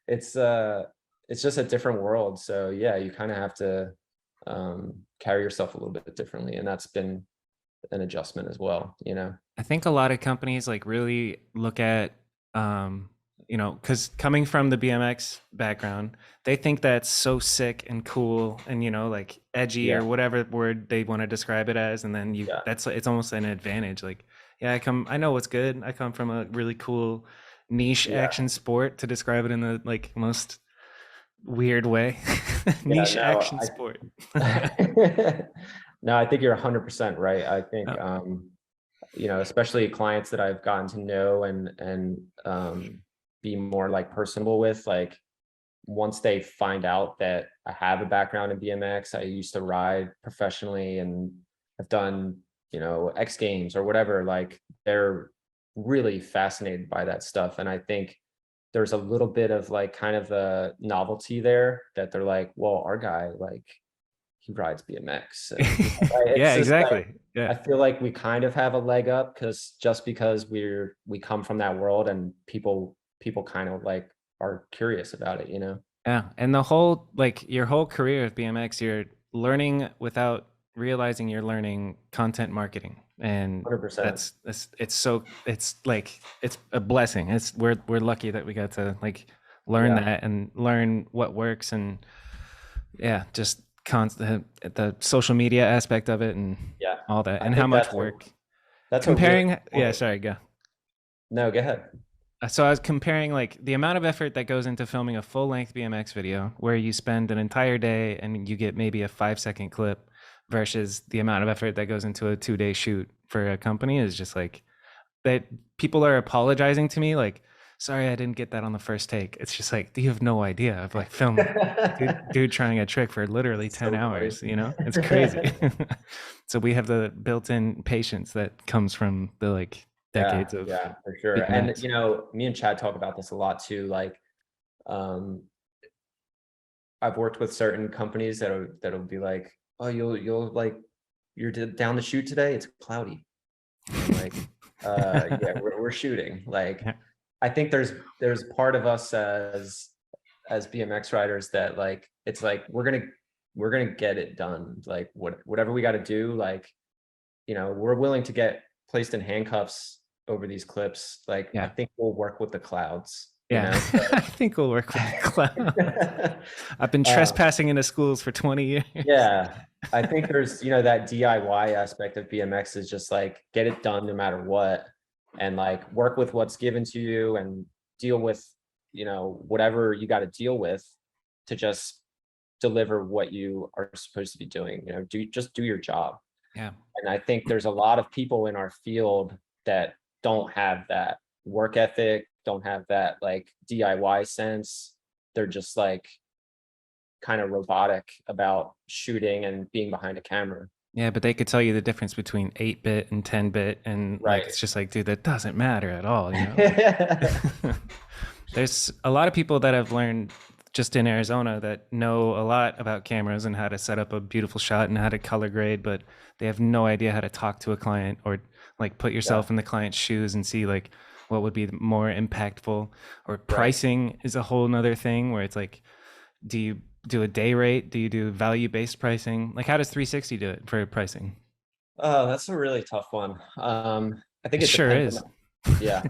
it's just a different world. So yeah, you kind of have to carry yourself a little bit differently. And that's been an adjustment as well, you know? I think a lot of companies like really look at you know, because coming from the BMX background, they think that's so sick and cool and, you know, like edgy Yeah. or whatever word they want to describe it as. And then Yeah. that's, it's almost an advantage. Like, yeah, I know what's good. I come from a really cool niche Yeah. action sport, to describe it in the like most weird way. Yeah, Niche action sport. no, I think you're 100% right. I think, Oh, you know, especially clients that I've gotten to know and be more like personable with, like once they find out that I have a background in BMX, I used to ride professionally and I've done, you know, X Games or whatever, like they're really fascinated by that stuff. And I think there's a little bit of like kind of a novelty there that they're like, well, our guy, like he rides BMX. And it's yeah, just like, exactly. Yeah. I feel like we kind of have a leg up because we come from that world and people kind of like are curious about it, you know? Yeah, and the whole like your whole career of BMX, you're learning without realizing you're learning content marketing, and 100%. that's it's so it's like it's a blessing. It's we're lucky that we got to like learn Yeah. that and learn what works, and yeah, just constant the social media aspect of it and Yeah. all that, I and how think much work that's what really, comparing. Yeah, sorry, go. no, go ahead. So I was comparing like the amount of effort that goes into filming a full length BMX video where you spend an entire day and you get maybe a 5 second clip versus the amount of effort that goes into a 2 day shoot for a company is just like that people are apologizing to me like, sorry, I didn't get that on the first take. It's just like, you have no idea. I've like filmed dude trying a trick for literally 10 So funny. hours, you know, it's crazy. So we have the built-in patience that comes from the like Yeah, decades of yeah, for sure. And BMX. you know, me and Chad talk about this a lot too. Like, um, I've worked with certain companies that'll be like, oh, you'll like down the shoot today. It's cloudy. I'm like, yeah, we're shooting. Like, Yeah. I think there's part of us as BMX riders that like it's like we're gonna get it done. Like whatever we got to do. Like, you know, we're willing to get placed in handcuffs over these clips. Like, I Yeah. think we'll work with the clouds. You Yeah, know. I think we'll work with the cloud. I've been uh, trespassing into schools for 20 years. yeah, I think there's, you know, that DIY aspect of BMX is just like get it done no matter what, and like work with what's given to you and deal with, you know, whatever you got to deal with to just deliver what you are supposed to be doing. You know, do your job. Yeah. And I think there's a lot of people in our field that don't have that work ethic, don't have that like DIY sense. They're just like kind of robotic about shooting and being behind a camera. Yeah, but they could tell you the difference between 8-bit and 10-bit, and like Right. it's just like, dude, that doesn't matter at all, you know? Like, there's a lot of people that have learned just in Arizona that know a lot about cameras and how to set up a beautiful shot and how to color grade, but they have no idea how to talk to a client or like put Yeah, yourself in the client's shoes and see like what would be more impactful. Or right. pricing is a whole nother thing where it's like, do you do a day rate? Do you do value based pricing? Like, how does 360 do it for pricing? Oh, that's a really tough one. I think It it sure depends on is. yeah,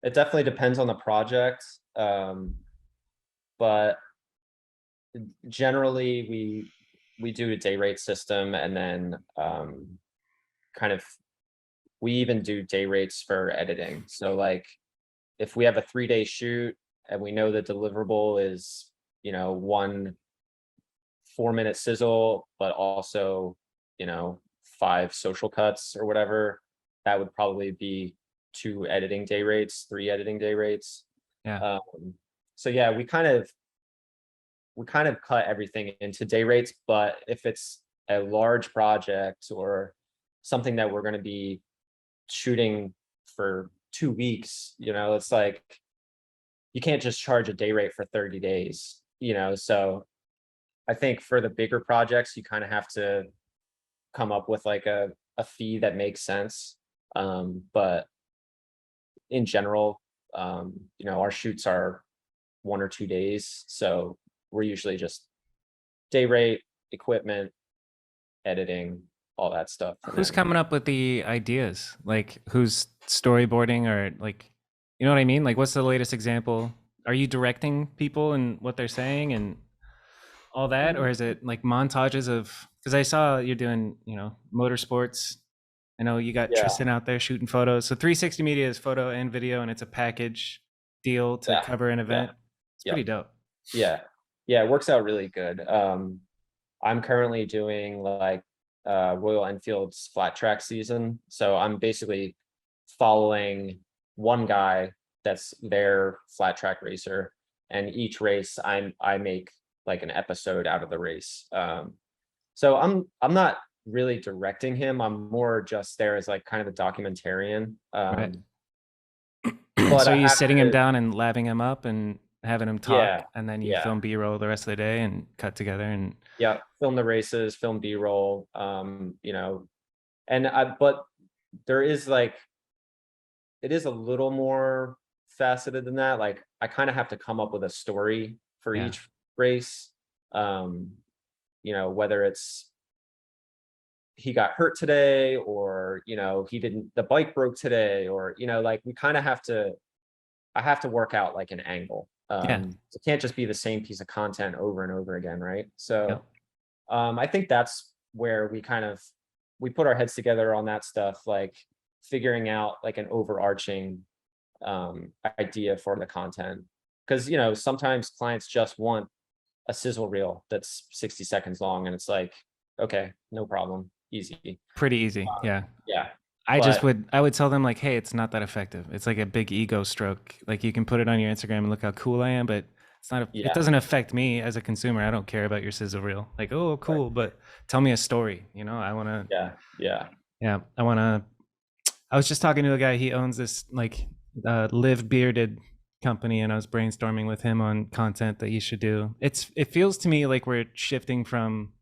it definitely depends on the project. But generally we do a day rate system and then kind of we even do day rates for editing. So like if we have a 3-day shoot and we know the deliverable is, you know, 1 4-minute sizzle, but also, you know, 5 social cuts or whatever, that would probably be 2 editing day rates, 3 editing day rates. Yeah. Um, so yeah, we kind of cut everything into day rates, but if it's a large project or something that we're going to be shooting for 2 weeks, you know, it's like you can't just charge a day rate for 30 days, you know. So I think for the bigger projects, you kind of have to come up with like a fee that makes sense. But in general, you know, our shoots are 1 or 2 days. So we're usually just day rate, equipment, editing, all that stuff. And Who's then coming up with the ideas? Like, who's storyboarding or like You know what I mean? Like, what's the latest example? Are you directing people and what they're saying and all that, or is it like montages of? Because I saw you're doing, motorsports. I know you got Yeah, Tristan out there shooting photos. So 360 Media is photo and video, and it's a package deal to yeah, cover an yeah, event. It's yeah, pretty dope. yeah, yeah. It works out really good. I'm currently doing like Royal Enfield's flat track season, so I'm basically following one guy that's their flat track racer, and each race I make like an episode out of the race. So I'm not really directing him. I'm more just there as like kind of a documentarian. Right. But So are I you have sitting him to, down and labbing him up and having him talk, yeah, and then you yeah, film B-roll the rest of the day and cut together and yeah. Film the races, film B-roll. And but there is like it is a little more faceted than that. Like I kind of have to come up with a story for yeah, each race. Um, whether it's he got hurt today or he didn't the bike broke today or like we kind of have to I have to work out like an angle. yeah, It can't just be the same piece of content over and over again, right? yeah. So I think that's where we put our heads together on that stuff, like figuring out like an overarching idea for the content. Because sometimes clients just want a sizzle reel that's 60 seconds long, and it's like, okay, no problem, easy. Pretty easy. Yeah. Yeah, I but would tell them like, hey, it's not that effective. It's like a big ego stroke. Like you can put it on your Instagram and look how cool I am, but it yeah, doesn't affect me as a consumer. I don't care about your sizzle reel. Like, oh, right, cool, but tell me a story. I want to, yeah, yeah, yeah, I want to. I was just talking to a guy. He owns this like live bearded company, and I was brainstorming with him on content that you should do. It feels to me like we're shifting from,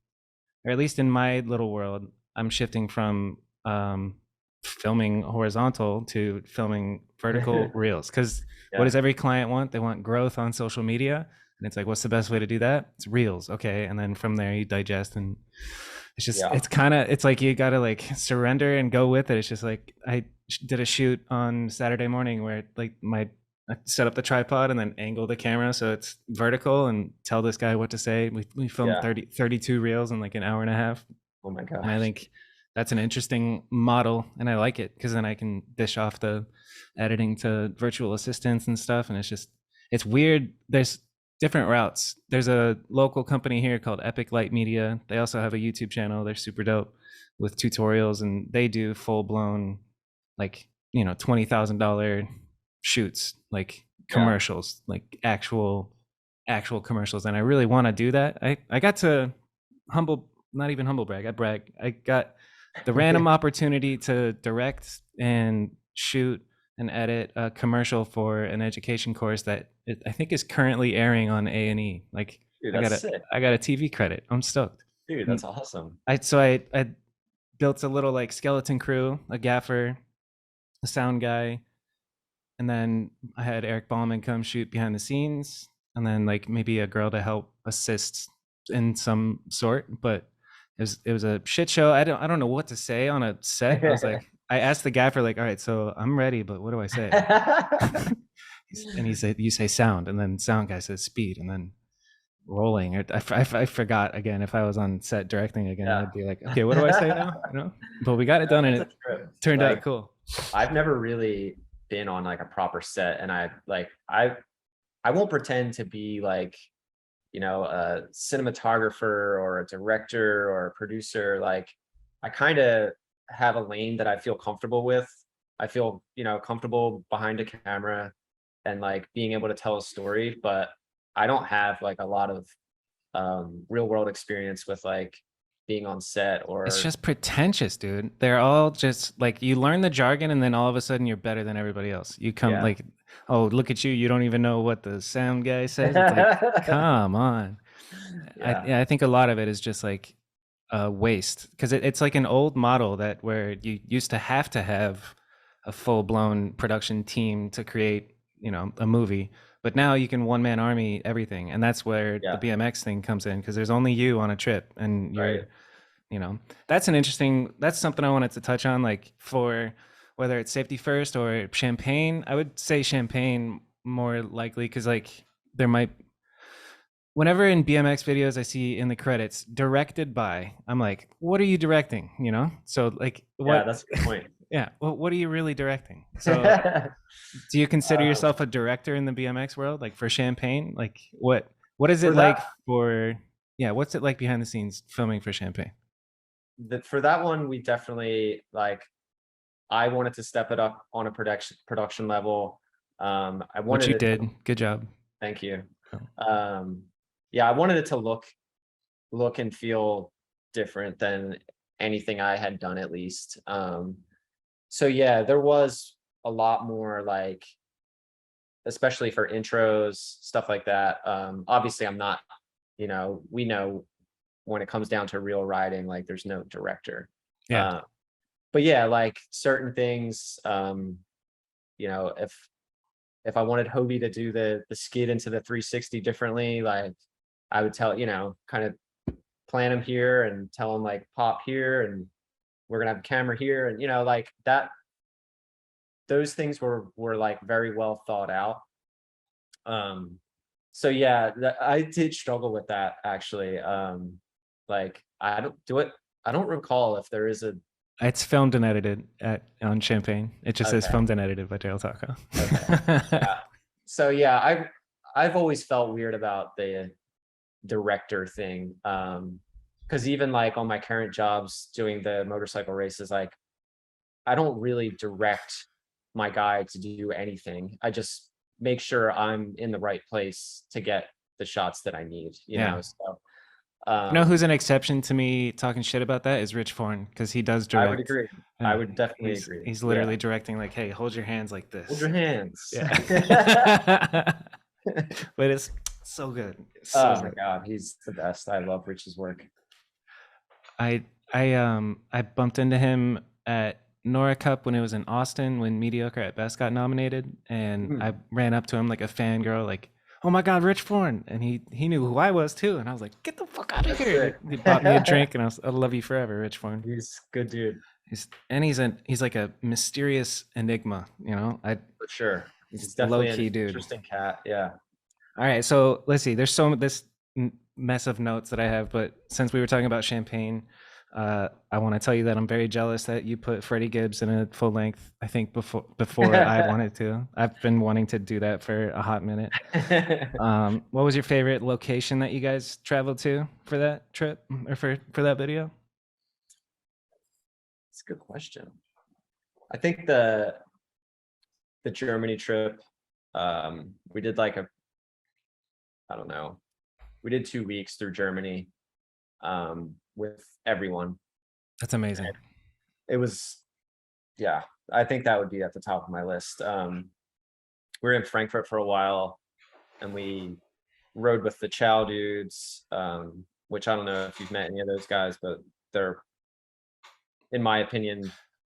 or at least in my little world, I'm shifting from filming horizontal to filming vertical reels. Because what yeah, does every client want? They want growth on social media, and it's like, what's the best way to do that? It's reels, okay, and then from there you digest, and yeah, it's like you gotta like surrender and go with it. It's just like I did a shoot on Saturday morning where like I set up the tripod and then angle the camera so it's vertical and tell this guy what to say. We filmed yeah. 32 reels in like an hour and a half. Oh my And I gosh. think that's an interesting model and I like it because then I can dish off the editing to virtual assistants and stuff. And it's weird. There's different routes. There's a local company here called Epic Light Media. They also have a YouTube channel. They're super dope with tutorials and they do full blown like, $20,000 shoots, like Yeah. commercials, like actual commercials. And I really want to do that. I got to not even humble brag. I brag. I got the random opportunity to direct and shoot and edit a commercial for an education course that I think is currently airing on A&E. Like Dude, I that's got a sick. I got a TV credit. I'm stoked. Dude, And that's awesome. I built a little like skeleton crew, a gaffer, a sound guy, and then I had Eric Ballman come shoot behind the scenes, and then like maybe a girl to help assist in some sort. But it was a shit show. I don't know what to say on a set. I asked the gaffer like, all right, so I'm ready, but what do I say? And he said, you say sound, and then sound guy says speed, and then rolling. I forgot again. If I was on set directing again, Yeah. I'd be like, okay, what do I say now? But we got it done, and That's a it trip. turned out Like cool. I've never really been on like a proper set, and I won't pretend to be like, a cinematographer or a director or a producer. Like I kind of have a lane that I feel comfortable with. I feel, comfortable behind a camera and like being able to tell a story, but I don't have like a lot of real world experience with like being on set It's or just pretentious, dude. They're all just like you learn the jargon and then all of a sudden you're better than everybody else. You come yeah. like, oh, look at you. You don't even know what the sound guy says. It's like, come on. Yeah. I think a lot of it is just like waste because it's like an old model that where you used to have a full blown production team to create, a movie. But now you can one man army everything. And that's where the Yeah. BMX thing comes in because there's only you on a trip and Right. you know that's something I wanted to touch on like for whether it's Safety First or Champagne. I would say Champagne more likely because like there might. Whenever in BMX videos I see in the credits directed by, I'm like, what are you directing? You know? So like what? Yeah, that's a good point. Yeah. Well, what are you really directing? So do you consider yourself a director in the BMX world? Like for Champagne? Like what is it For like that- for yeah, what's it like behind the scenes filming for Champagne? For that one, we definitely like. I wanted to step it up on a production level. I Which wanted you it. did. Good job. Thank you. Oh. Yeah, I wanted it to look and feel different than anything I had done at least. So yeah, there was a lot more like, especially for intros, stuff like that. Obviously I'm not, we know when it comes down to real riding, like there's no director. Yeah. But yeah, like certain things, if I wanted Hobie to do the skid into the 360 differently, like I would tell, kind of plan him here and tell him like pop here and we're gonna have a camera here and like that. Those things were like very well thought out. So yeah, I did struggle with that actually. Like I don't do it. I don't recall if there is a. It's filmed and edited on Champagne. It just says Okay. filmed and edited by Darryl Tocco. Okay. Yeah. So yeah, I've always felt weird about the director thing. Because even like on my current jobs doing the motorcycle races, like I don't really direct my guy to do anything. I just make sure I'm in the right place to get the shots that I need, Yeah. So You know who's an exception to me talking shit about that is Rich Forn because he does direct. I would agree. I would definitely agree. He's literally directing like, hey, hold your hands like this. Hold your hands. Yeah. But it's so good. Oh my God, he's the best. I love Rich's work. I bumped into him at Nora Cup when it was in Austin when Mediocre at Best got nominated, and I ran up to him like a fangirl, like, "Oh my God, Rich Forn!" And he knew who I was too, and I was like, "Get the fuck out of here!" He bought me a drink, and I love you forever, Rich Forn. He's a good dude. He's like a mysterious enigma, For sure. He's definitely low-key an dude. interesting cat. Yeah. All right, so let's see. There's this mess of notes that I have, but since we were talking about Champagne, I want to tell you that I'm very jealous that you put Freddie Gibbs in a full length. I think before I wanted to. I've been wanting to do that for a hot minute. What was your favorite location that you guys traveled to for that trip or for that video? It's a good question. I think the Germany trip, we did like I don't know, we did 2 weeks through Germany, with everyone. That's amazing. And it was, yeah, I think that would be at the top of my list. We were in Frankfurt for a while and we rode with the Chow dudes, which I don't know if you've met any of those guys, but they're, in my opinion,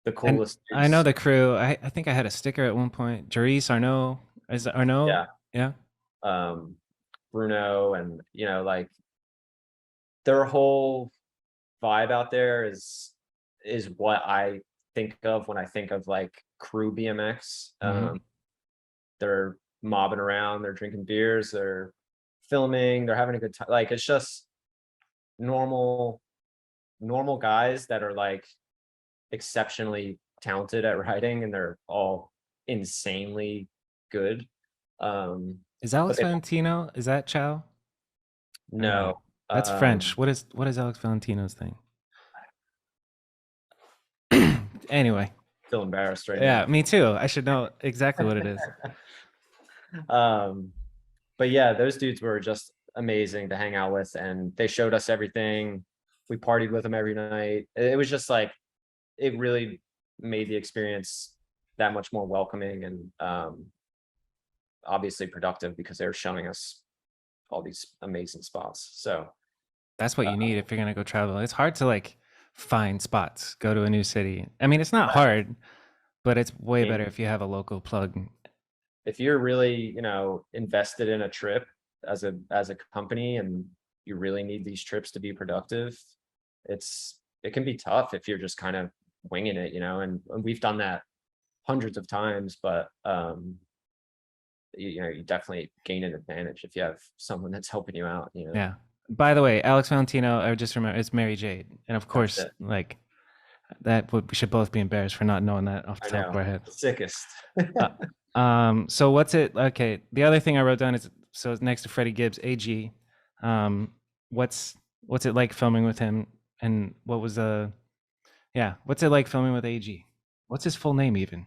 the coolest. I know the crew. I think I had a sticker at one point. Jerice, Arnaud. Is it Arnaud? Yeah. Bruno, and like their whole vibe out there is what I think of when I think of like crew BMX. They're mobbing around, they're drinking beers, they're filming, they're having a good time. Like it's just normal guys that are like exceptionally talented at riding, and they're all insanely good. Is Alex Valentino? Is that Chow? No, that's French. What is Alex Valentino's thing? Anyway, feel embarrassed right now. Yeah, me too. I should know exactly what it is. But yeah, those dudes were just amazing to hang out with, and they showed us everything. We partied with them every night. It was just like, it really made the experience that much more welcoming and obviously productive because they were showing us all these amazing spots. So that's what you need if you're gonna go travel. It's hard to like find spots, go to a new city. I mean, it's not hard, but it's way better if you have a local plug. If you're really, invested in a trip as a company and you really need these trips to be productive, it can be tough if you're just kind of winging it, and we've done that hundreds of times, but you definitely gain an advantage if you have someone that's helping you out, Yeah. By the way, Alex Valentino, I just remember it's Mary Jade, and of course, it. like we should both be embarrassed for not knowing that off the I top of know, our head. the sickest. So what's it? Okay, the other thing I wrote down is so next to Freddie Gibbs, AG. What's it like filming with him, and what was what's it like filming with AG? What's his full name even?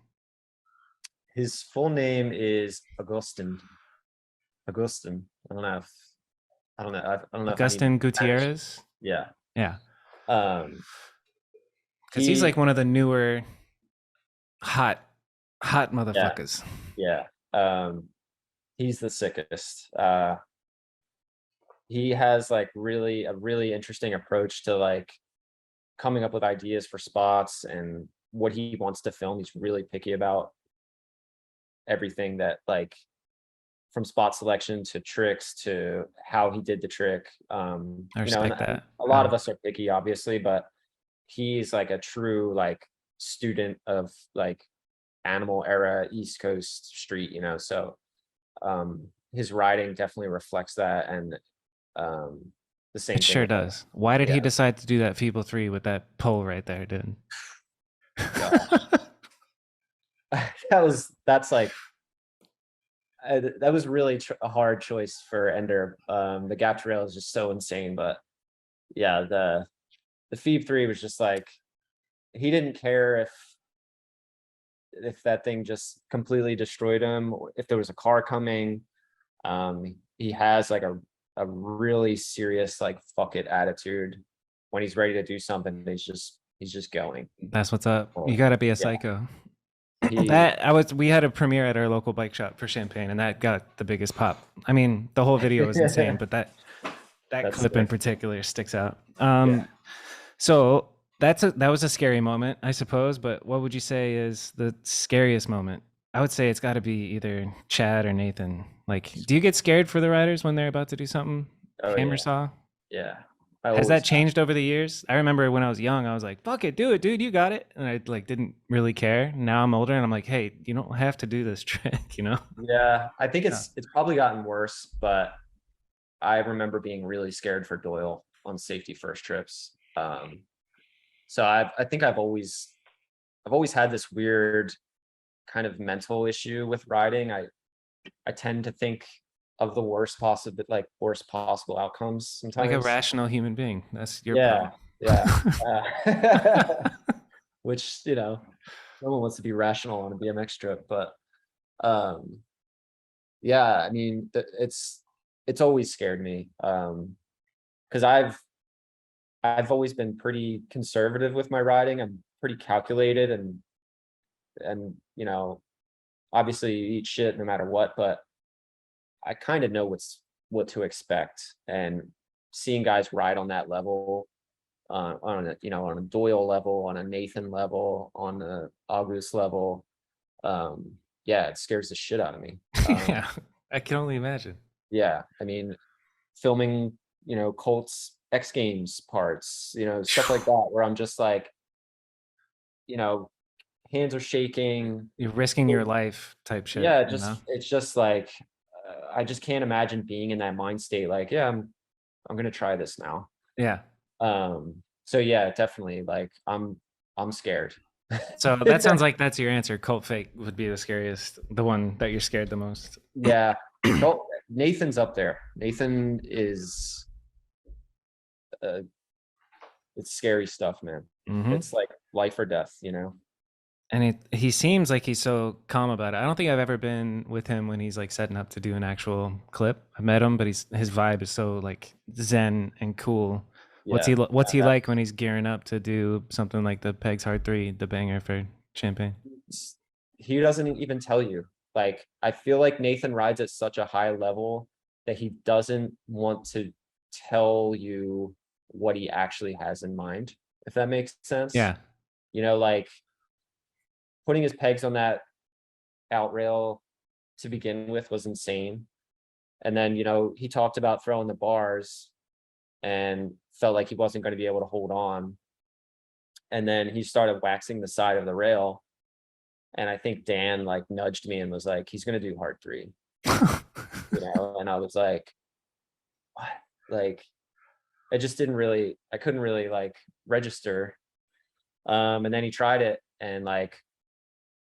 His full name is Augustin. Augustin. I don't know if I don't know. I don't know if I need Augustin Spanish. Gutierrez. Yeah. Yeah, Um, because he's he, like one of the newer hot yeah, motherfuckers. yeah. He's the sickest. He has like a really interesting approach to like coming up with ideas for spots and what he wants to film. He's really picky about everything that like from spot selection to tricks to how he did the trick. I And respect that. a lot of us are picky, obviously, but he's like a true like student of like animal era East Coast street, so his writing definitely reflects that, and the same It thing sure with does. Why did he yeah. decide to do that Feeble 3 with that pole right there, dude? That's like that was really a hard choice for Ender. The gap trail is just so insane, but yeah, the Phoebe 3 was just like he didn't care if that thing just completely destroyed him, or if there was a car coming. He has like a really serious like fuck it attitude. When he's ready to do something, he's just going. That's what's up. You gotta be a Yeah. psycho. He We had a premiere at our local bike shop for Champagne, and that got the biggest pop. I mean, the whole video was insane, but that That's clip in sick. particular sticks out. Yeah. So that was a scary moment, I suppose. But what would you say is the scariest moment? I would say it's got to be either Chad or Nathan. Like, do you get scared for the riders when they're about to do something Oh hammer yeah. saw? Yeah. Has that changed over the years? I remember when I was young, I was like, "Fuck it, do it, dude, you got it," and I like didn't really care. Now I'm older, and I'm like, "Hey, you don't have to do this trick," you know? Yeah, I think Yeah. it's probably gotten worse, but I remember being really scared for Doyle on safety first trips. So I think I've always had this weird kind of mental issue with riding. I tend to think of the worst possible outcomes Like a sometimes. rational human being. That's your Yeah, problem. yeah. Which, no one wants to be rational on a BMX trip, but um yeah, I mean, it's always scared me. Because I've always been pretty conservative with my riding. I'm pretty calculated and obviously you eat shit no matter what, but I kind of know what to expect. And seeing guys ride on that level, on a Doyle level, on a Nathan level, on a August level, yeah, it scares the shit out of me. Yeah, I can only imagine. Yeah, I mean, filming, Colts X Games parts, stuff like that, where I'm just like, you know, hands are shaking. You're risking your life type shit, Yeah, you know? it's just like I just can't imagine being in that mind state. Like, yeah, I'm gonna try this now. Yeah. So yeah, definitely. Like, I'm scared. So that sounds like that's your answer. Cult fake would be the scariest, the one that you're scared the most. Yeah, Nathan's up there. Nathan is uh, it's scary stuff, man. Hmm. It's like life or death. And he seems like he's so calm about it. I don't think I've ever been with him when he's like setting up to do an actual clip. I've met him, but his vibe is so like zen and cool. Yeah. What's he like when he's gearing up to do something like the Pegs Hard 3, the banger for Champagne? He doesn't even tell you. Like, I feel like Nathan rides at such a high level that he doesn't want to tell you what he actually has in mind, if that makes sense. Yeah. Like putting his pegs on that out rail to begin with was insane. And then, he talked about throwing the bars and felt like he wasn't going to be able to hold on. And then he started waxing the side of the rail. And I think Dan like nudged me and was like, he's gonna do hard 3, you know, and I was like, what? Like, I just didn't really, I couldn't really like register. And then he tried it and like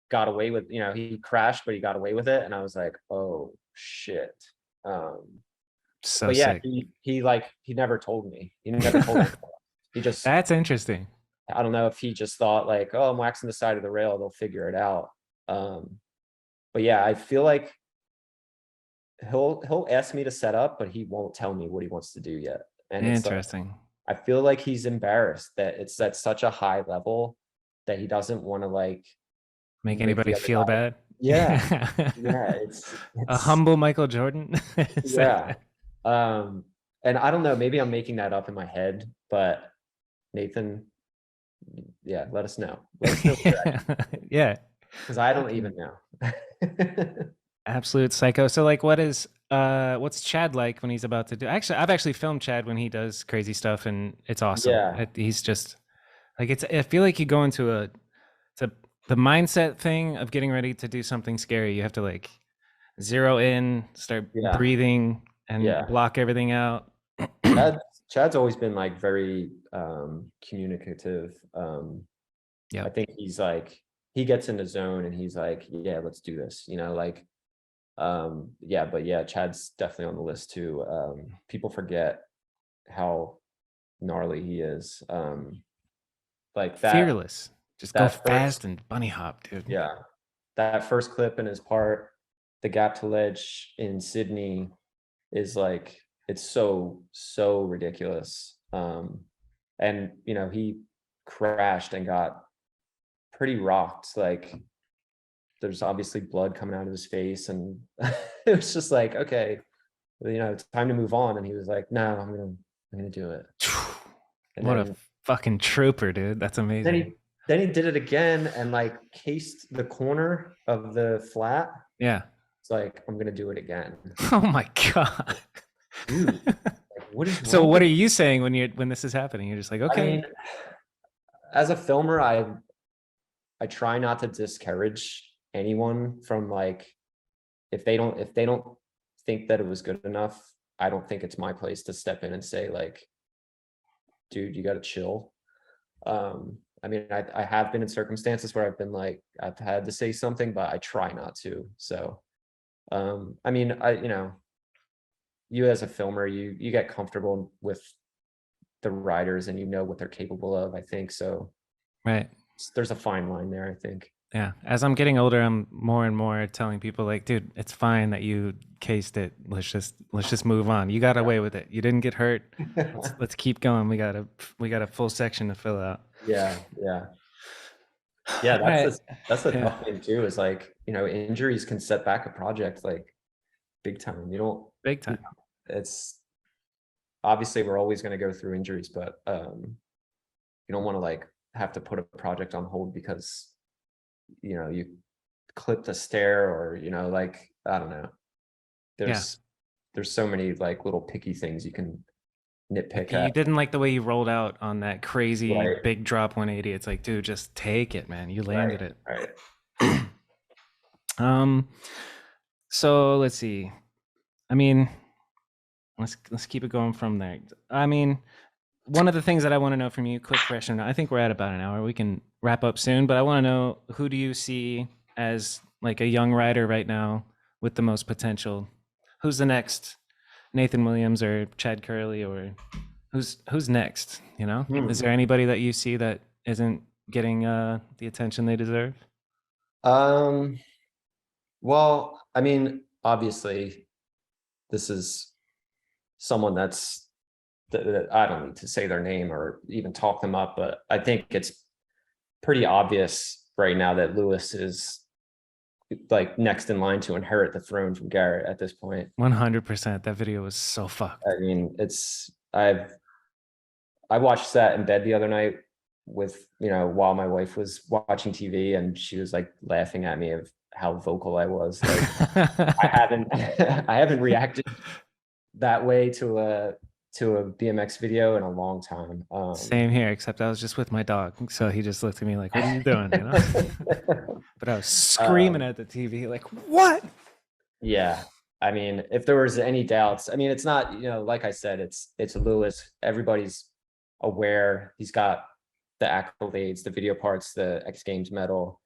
got away with, you know, he crashed, but he got away with it. And I was like, oh shit. So But yeah, sick. he never told me. He never told me. He just, That's interesting. I don't know if he just thought like, oh, I'm waxing the side of the rail, they'll figure it out. But yeah, I feel like he'll ask me to set up, but he won't tell me what he wants to do yet. And it's like, Interesting. I feel like he's embarrassed that it's at such a high level that he doesn't want to like Make the anybody other feel guy. bad? Yeah. Yeah, A humble Michael Jordan. yeah. And I don't know, maybe I'm making that up in my head, but Nathan, yeah, let us know. Let us know Yeah. because I don't even know. Absolute psycho. So like what's Chad like when he's about to do actually I've actually filmed Chad when he does crazy stuff and it's awesome. Yeah. He's just like I feel like you go into the mindset thing of getting ready to do something scary. You have to like zero in, start Yeah. breathing and Yeah. block everything out. Chad's always been like very communicative. Yeah. I think he's like, he gets in the zone and he's like, yeah, let's do this, you know, like yeah, but yeah, Chad's definitely on the list too. People forget how gnarly he is. Like Fearless. Just go that fast first, and bunny hop, dude. yeah, that first clip in his part, the gap to ledge in Sydney is like, it's so ridiculous. And you know, he crashed and got pretty rocked. Like there's obviously blood coming out of his face, and it was just like, okay, you know, it's time to move on. And he was like, no, I'm gonna do it. And What then, a fucking trooper, dude. That's amazing. then he did it again and like cased the corner of the flat. Yeah. It's like, I'm gonna do it again. Oh my god. Dude, like, what is So wrong what with are you saying when this is happening? You're just like, I okay. mean, as a filmer, I try not to discourage anyone from like, if they don't think that it was good enough, I don't think it's my place to step in and say like, dude, you got to chill. I mean, I have been in circumstances where I've been like, I've had to say something, but I try not to. So, I mean, you know, you as a filmer, you get comfortable with the writers and you know what they're capable of, I think. So Right. there's a fine line there, I think. Yeah. As I'm getting older, I'm more and more telling people like, dude, it's fine that you cased it. Let's just move on. You got away with it. You didn't get hurt. Let's keep going. We got a full section to fill out. Yeah. Right. That's the Yeah. tough thing too, is like, you know, injuries can set back a project like big time. You don't, Big time. it's obviously we're always going to go through injuries, but you don't want to like have to put a project on hold because, you know, you clipped a stair or, you know, like, I don't know. There's so many like little picky things you can nitpick You at. didn't like the way you rolled out on that crazy Right. big drop 180. It's like, dude, just take it, man. You landed it. Right. So let's see. I mean, let's keep it going from there. I mean, one of the things that I want to know from you, quick question. I think we're at about an hour. We can wrap up soon, but I want to know, who do you see as like a young writer right now with the most potential? Who's the next Nathan Williams or Chad Curley, or who's next? You know, is there anybody that you see that isn't getting the attention they deserve? Well, I mean, obviously, this is someone that I don't need to say their name or even talk them up, but I think it's pretty obvious right now that Lewis is like next in line to inherit the throne from Garrett at this point. 100%. That video was so fucked. I mean, I watched that in bed the other night with, you know, while my wife was watching TV, and she was like laughing at me of how vocal I was. Like, I haven't reacted that way to to a BMX video in a long time. Same here, except I was just with my dog, so he just looked at me like, "What are you doing?" You know. But I was screaming at the TV like, "What?" Yeah. I mean, if there was any doubts, I mean, it's not, like I said, it's Lewis. Everybody's aware. He's got the accolades, the video parts, the X Games medal.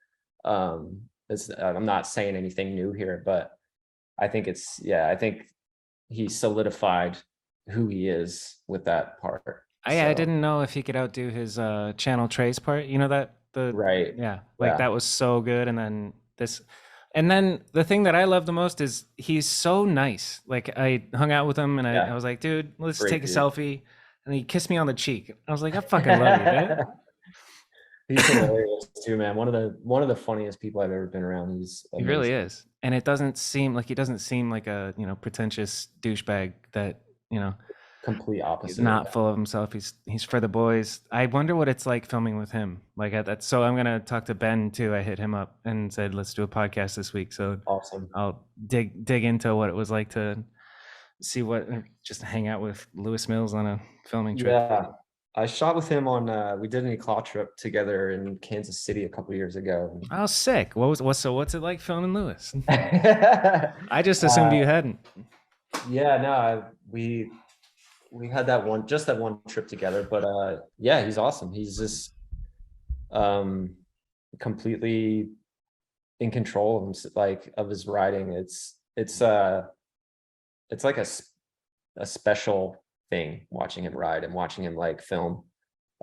I'm not saying anything new here, but I think I think he solidified who he is with that part. I didn't know if he could outdo his Channel Trace part. You know that Right. yeah, like Yeah. that was so good. And then the thing that I love the most is he's so nice. Like I hung out with him and Yeah. I was like, dude, let's Great take a dude. selfie. And he kissed me on the cheek. I was like, I fucking love you, dude. He's hilarious too, man. One of the funniest people I've ever been around. He's He amazing. really is. And it doesn't seem like a, pretentious douchebag that, Complete he's opposite. not full of himself. He's for the boys. I wonder what it's like filming with him. Like so I'm gonna talk to Ben too. I hit him up and said, let's do a podcast this week. So Awesome. I'll dig into what it was like to see just hang out with Lewis Mills on a filming trip. Yeah. I shot with him on we did an eclat trip together in Kansas City a couple years ago. Oh, sick. What's it like filming Lewis? I just assumed you hadn't. Yeah, no, we had that one trip together, but yeah, he's awesome. He's just completely in control of him, like of his riding. It's like a special thing watching him ride and watching him like film.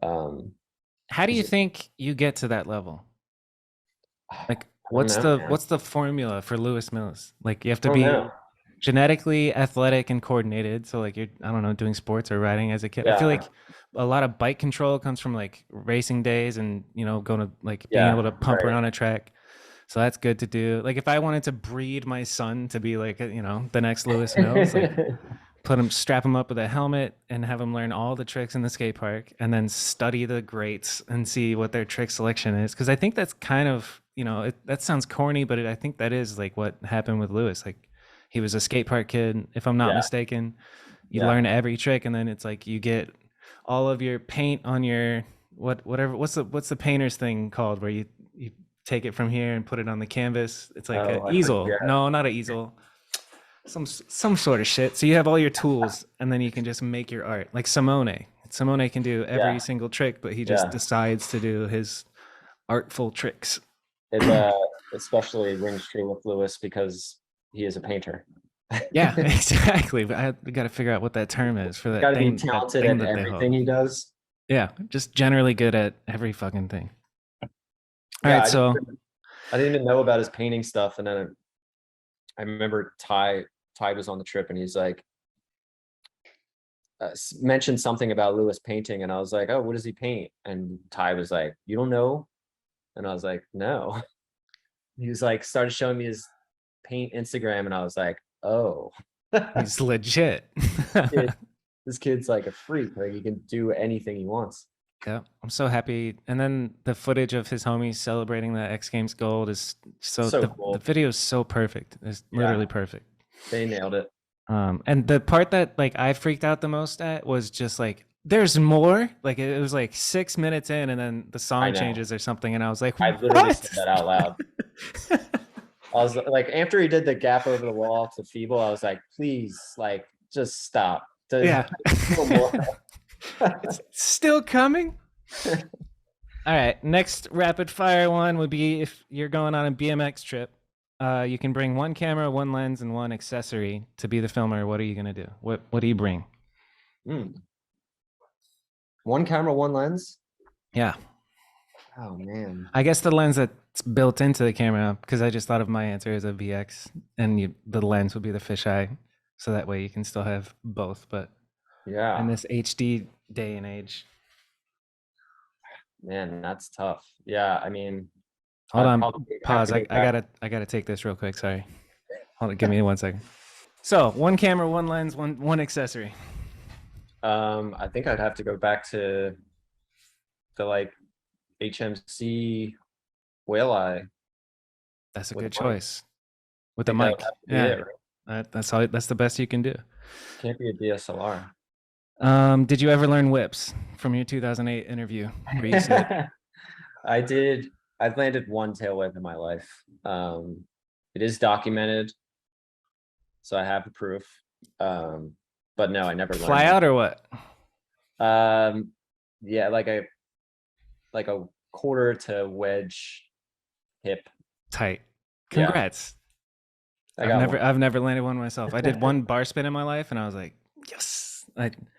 How do you think you get to that level? Like I don't know, man. what's the formula for Lewis Mills? Like you have to I be don't know. genetically athletic and coordinated. So like you're, I don't know, doing sports or riding as a kid. I feel Yeah. like a lot of bike control comes from like racing days and, going to like being Yeah, able to pump right. around a track. So that's good to do. Like if I wanted to breed my son to be like, the next Lewis Mills, like strap him up with a helmet and have him learn all the tricks in the skate park and then study the greats and see what their trick selection is. Cause I think that's kind of, that sounds corny, but I think that is like what happened with Lewis. Like he was a skate park kid, if I'm not Yeah. mistaken. You Yeah. learn every trick and then it's like you get all of your paint on your what's the painter's thing called where you take it from here and put it on the canvas. It's like Oh, an I easel. forget. No, not an easel. Some sort of shit. So you have all your tools and then you can just make your art. Like Simone can do every Yeah. single trick, but he just Yeah. decides to do his artful tricks. It especially rings true with Lewis because he is a painter. Yeah, exactly. But we got to figure out what that term is for that Got to thing. be talented that thing at that they everything hold. he does. Yeah, just generally good at every fucking thing. All Yeah, right, so I didn't even know about his painting stuff, and then I remember Ty was on the trip, and he's like mentioned something about Lewis painting, and I was like, "Oh, what does he paint?" And Ty was like, "You don't know?" And I was like, "No." He was like, started showing me his paint Instagram, and I was like, "Oh, he's legit." this kid's like a freak. Like he can do anything he wants." Yeah, I'm so happy. And then the footage of his homies celebrating the X Games gold is So cool. The video is so perfect. It's literally perfect. They nailed it. And the part that like I freaked out the most at was just like, there's more. Like it was like 6 minutes in, and then the song changes or something, and I was like, I literally what? said that out loud. I was like, after he did the gap over the wall to Feeble, I was like, please, like, just stop. Yeah. It's still coming. All right, next rapid fire one would be if you're going on a BMX trip. You can bring one camera, one lens, and one accessory to be the filmer. What are you gonna do? What do you bring? One camera, one lens. Yeah. Oh man. I guess the lens that's built into the camera, because I just thought of my answer as a VX, and the lens would be the fisheye, so that way you can still have both. But yeah, in this HD day and age, man, that's tough. Yeah, I mean, hold on, pause. I gotta take this real quick. Sorry. Hold on, give me 1 second. So one camera, one lens, one accessory. I think I'd have to go back to the like HMC Whale Eye. That's a good choice. With the mic. Yeah. That's the best you can do. Can't be a DSLR. Did you ever learn whips from your 2008 interview where you said, I did. I've landed one tail whip in my life. It is documented, so I have the proof. But no, I never fly learned out or what? Yeah, like a quarter to wedge hip. Tight. Yeah, Congrats. I got one. I've never landed one myself. I did one bar spin in my life and I was like, yes.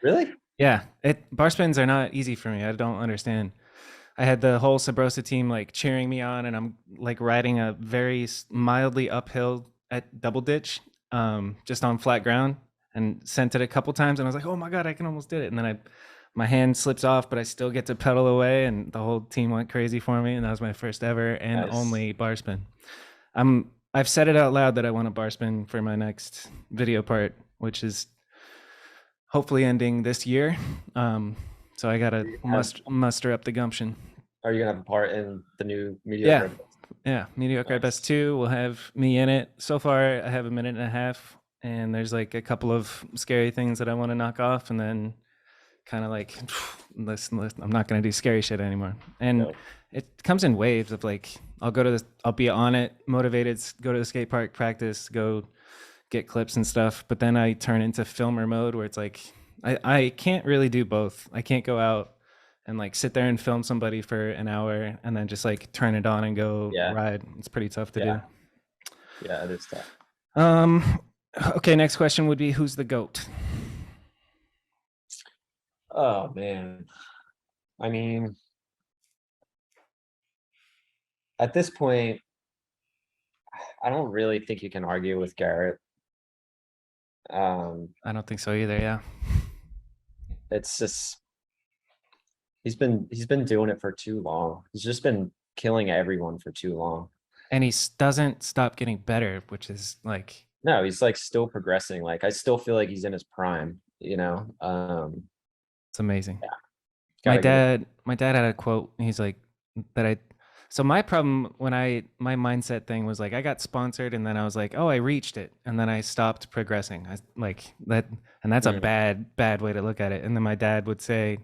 Really? Yeah, bar spins are not easy for me. I don't understand. I had the whole Sabrosa team like cheering me on, and I'm like riding a very mildly uphill at double ditch, just on flat ground, and sent it a couple times, and I was like, oh my god, I can almost did it, and then my hand slips off, but I still get to pedal away, and the whole team went crazy for me, and that was my first ever and Nice. only bar spin. I've said it out loud that I want a bar spin for my next video part, which is hopefully ending this year. So I gotta muster up the gumption. Are you gonna have a part in the new Mediocre? Yeah, Mediocre at Best 2 will have me in it. So far, I have a minute and a half, and there's like a couple of scary things that I want to knock off, and then kind of like, listen, I'm not gonna do scary shit anymore. And it comes in waves of like, I'll be on it, motivated, go to the skate park, practice, go get clips and stuff, but then I turn into filmer mode where it's like I can't really do both. I can't go out and like sit there and film somebody for an hour and then just like turn it on and go ride. It's pretty tough to do. Yeah, it is tough. Okay, next question would be, who's the GOAT? Oh man. I mean, at this point, I don't really think you can argue with Garrett. I don't think so either. Yeah, it's just he's been doing it for too long. He's just been killing everyone for too long, and he doesn't stop getting better, which is like, no, he's like still progressing. Like I still feel like he's in his prime, you know. It's amazing. Yeah. My dad had a quote. He's like, so my problem when my mindset thing was like, I got sponsored and then I was like, oh, I reached it. And then I stopped progressing. I like that. And that's a bad way to look at it. And then my dad would say,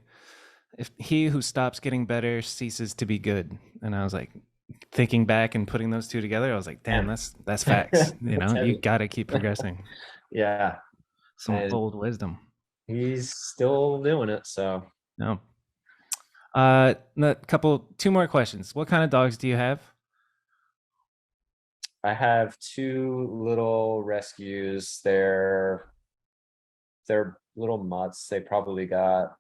if he who stops getting better ceases to be good. And I was like, thinking back and putting those two together, I was like, damn, that's facts. You know, you got to keep progressing. Yeah. Some old wisdom. He's still doing it. So no. Two more questions. What kind of dogs do you have? I have two little rescues. They're little mutts. They probably got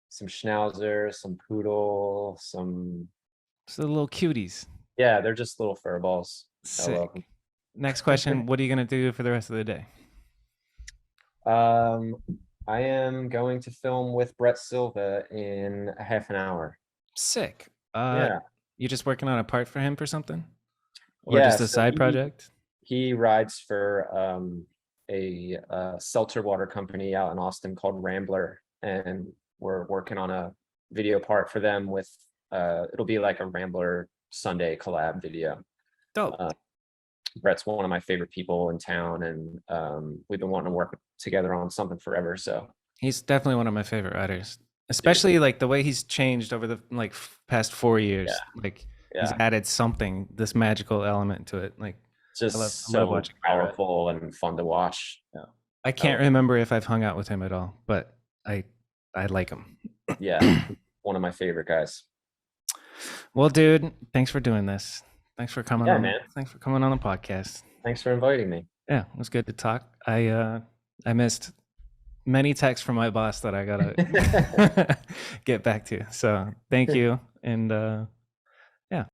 some schnauzer, some poodle, some. So little cuties. Yeah, they're just little fur balls. Sick. Next question. What are you gonna do for the rest of the day? I am going to film with Brett Silva in a half an hour. Sick. Yeah. You just working on a part for him for something? Or just a side project? He rides for a seltzer water company out in Austin called Rambler, and we're working on a video part for them with it'll be like a Rambler Sunday collab video. Dope. Brett's one of my favorite people in town, and we've been wanting to work together on something forever. So he's definitely one of my favorite writers, especially like the way he's changed over the like past 4 years. Like he's added something, this magical element to it. Like just I love powerful and fun to watch. Yeah. I can't remember if I've hung out with him at all, but I like him. Yeah, one of my favorite guys. Well, dude, thanks for doing this. Thanks for coming on. Man. Thanks for coming on the podcast. Thanks for inviting me. Yeah, it was good to talk. I missed many texts from my boss that I gotta get back to. So thank you. And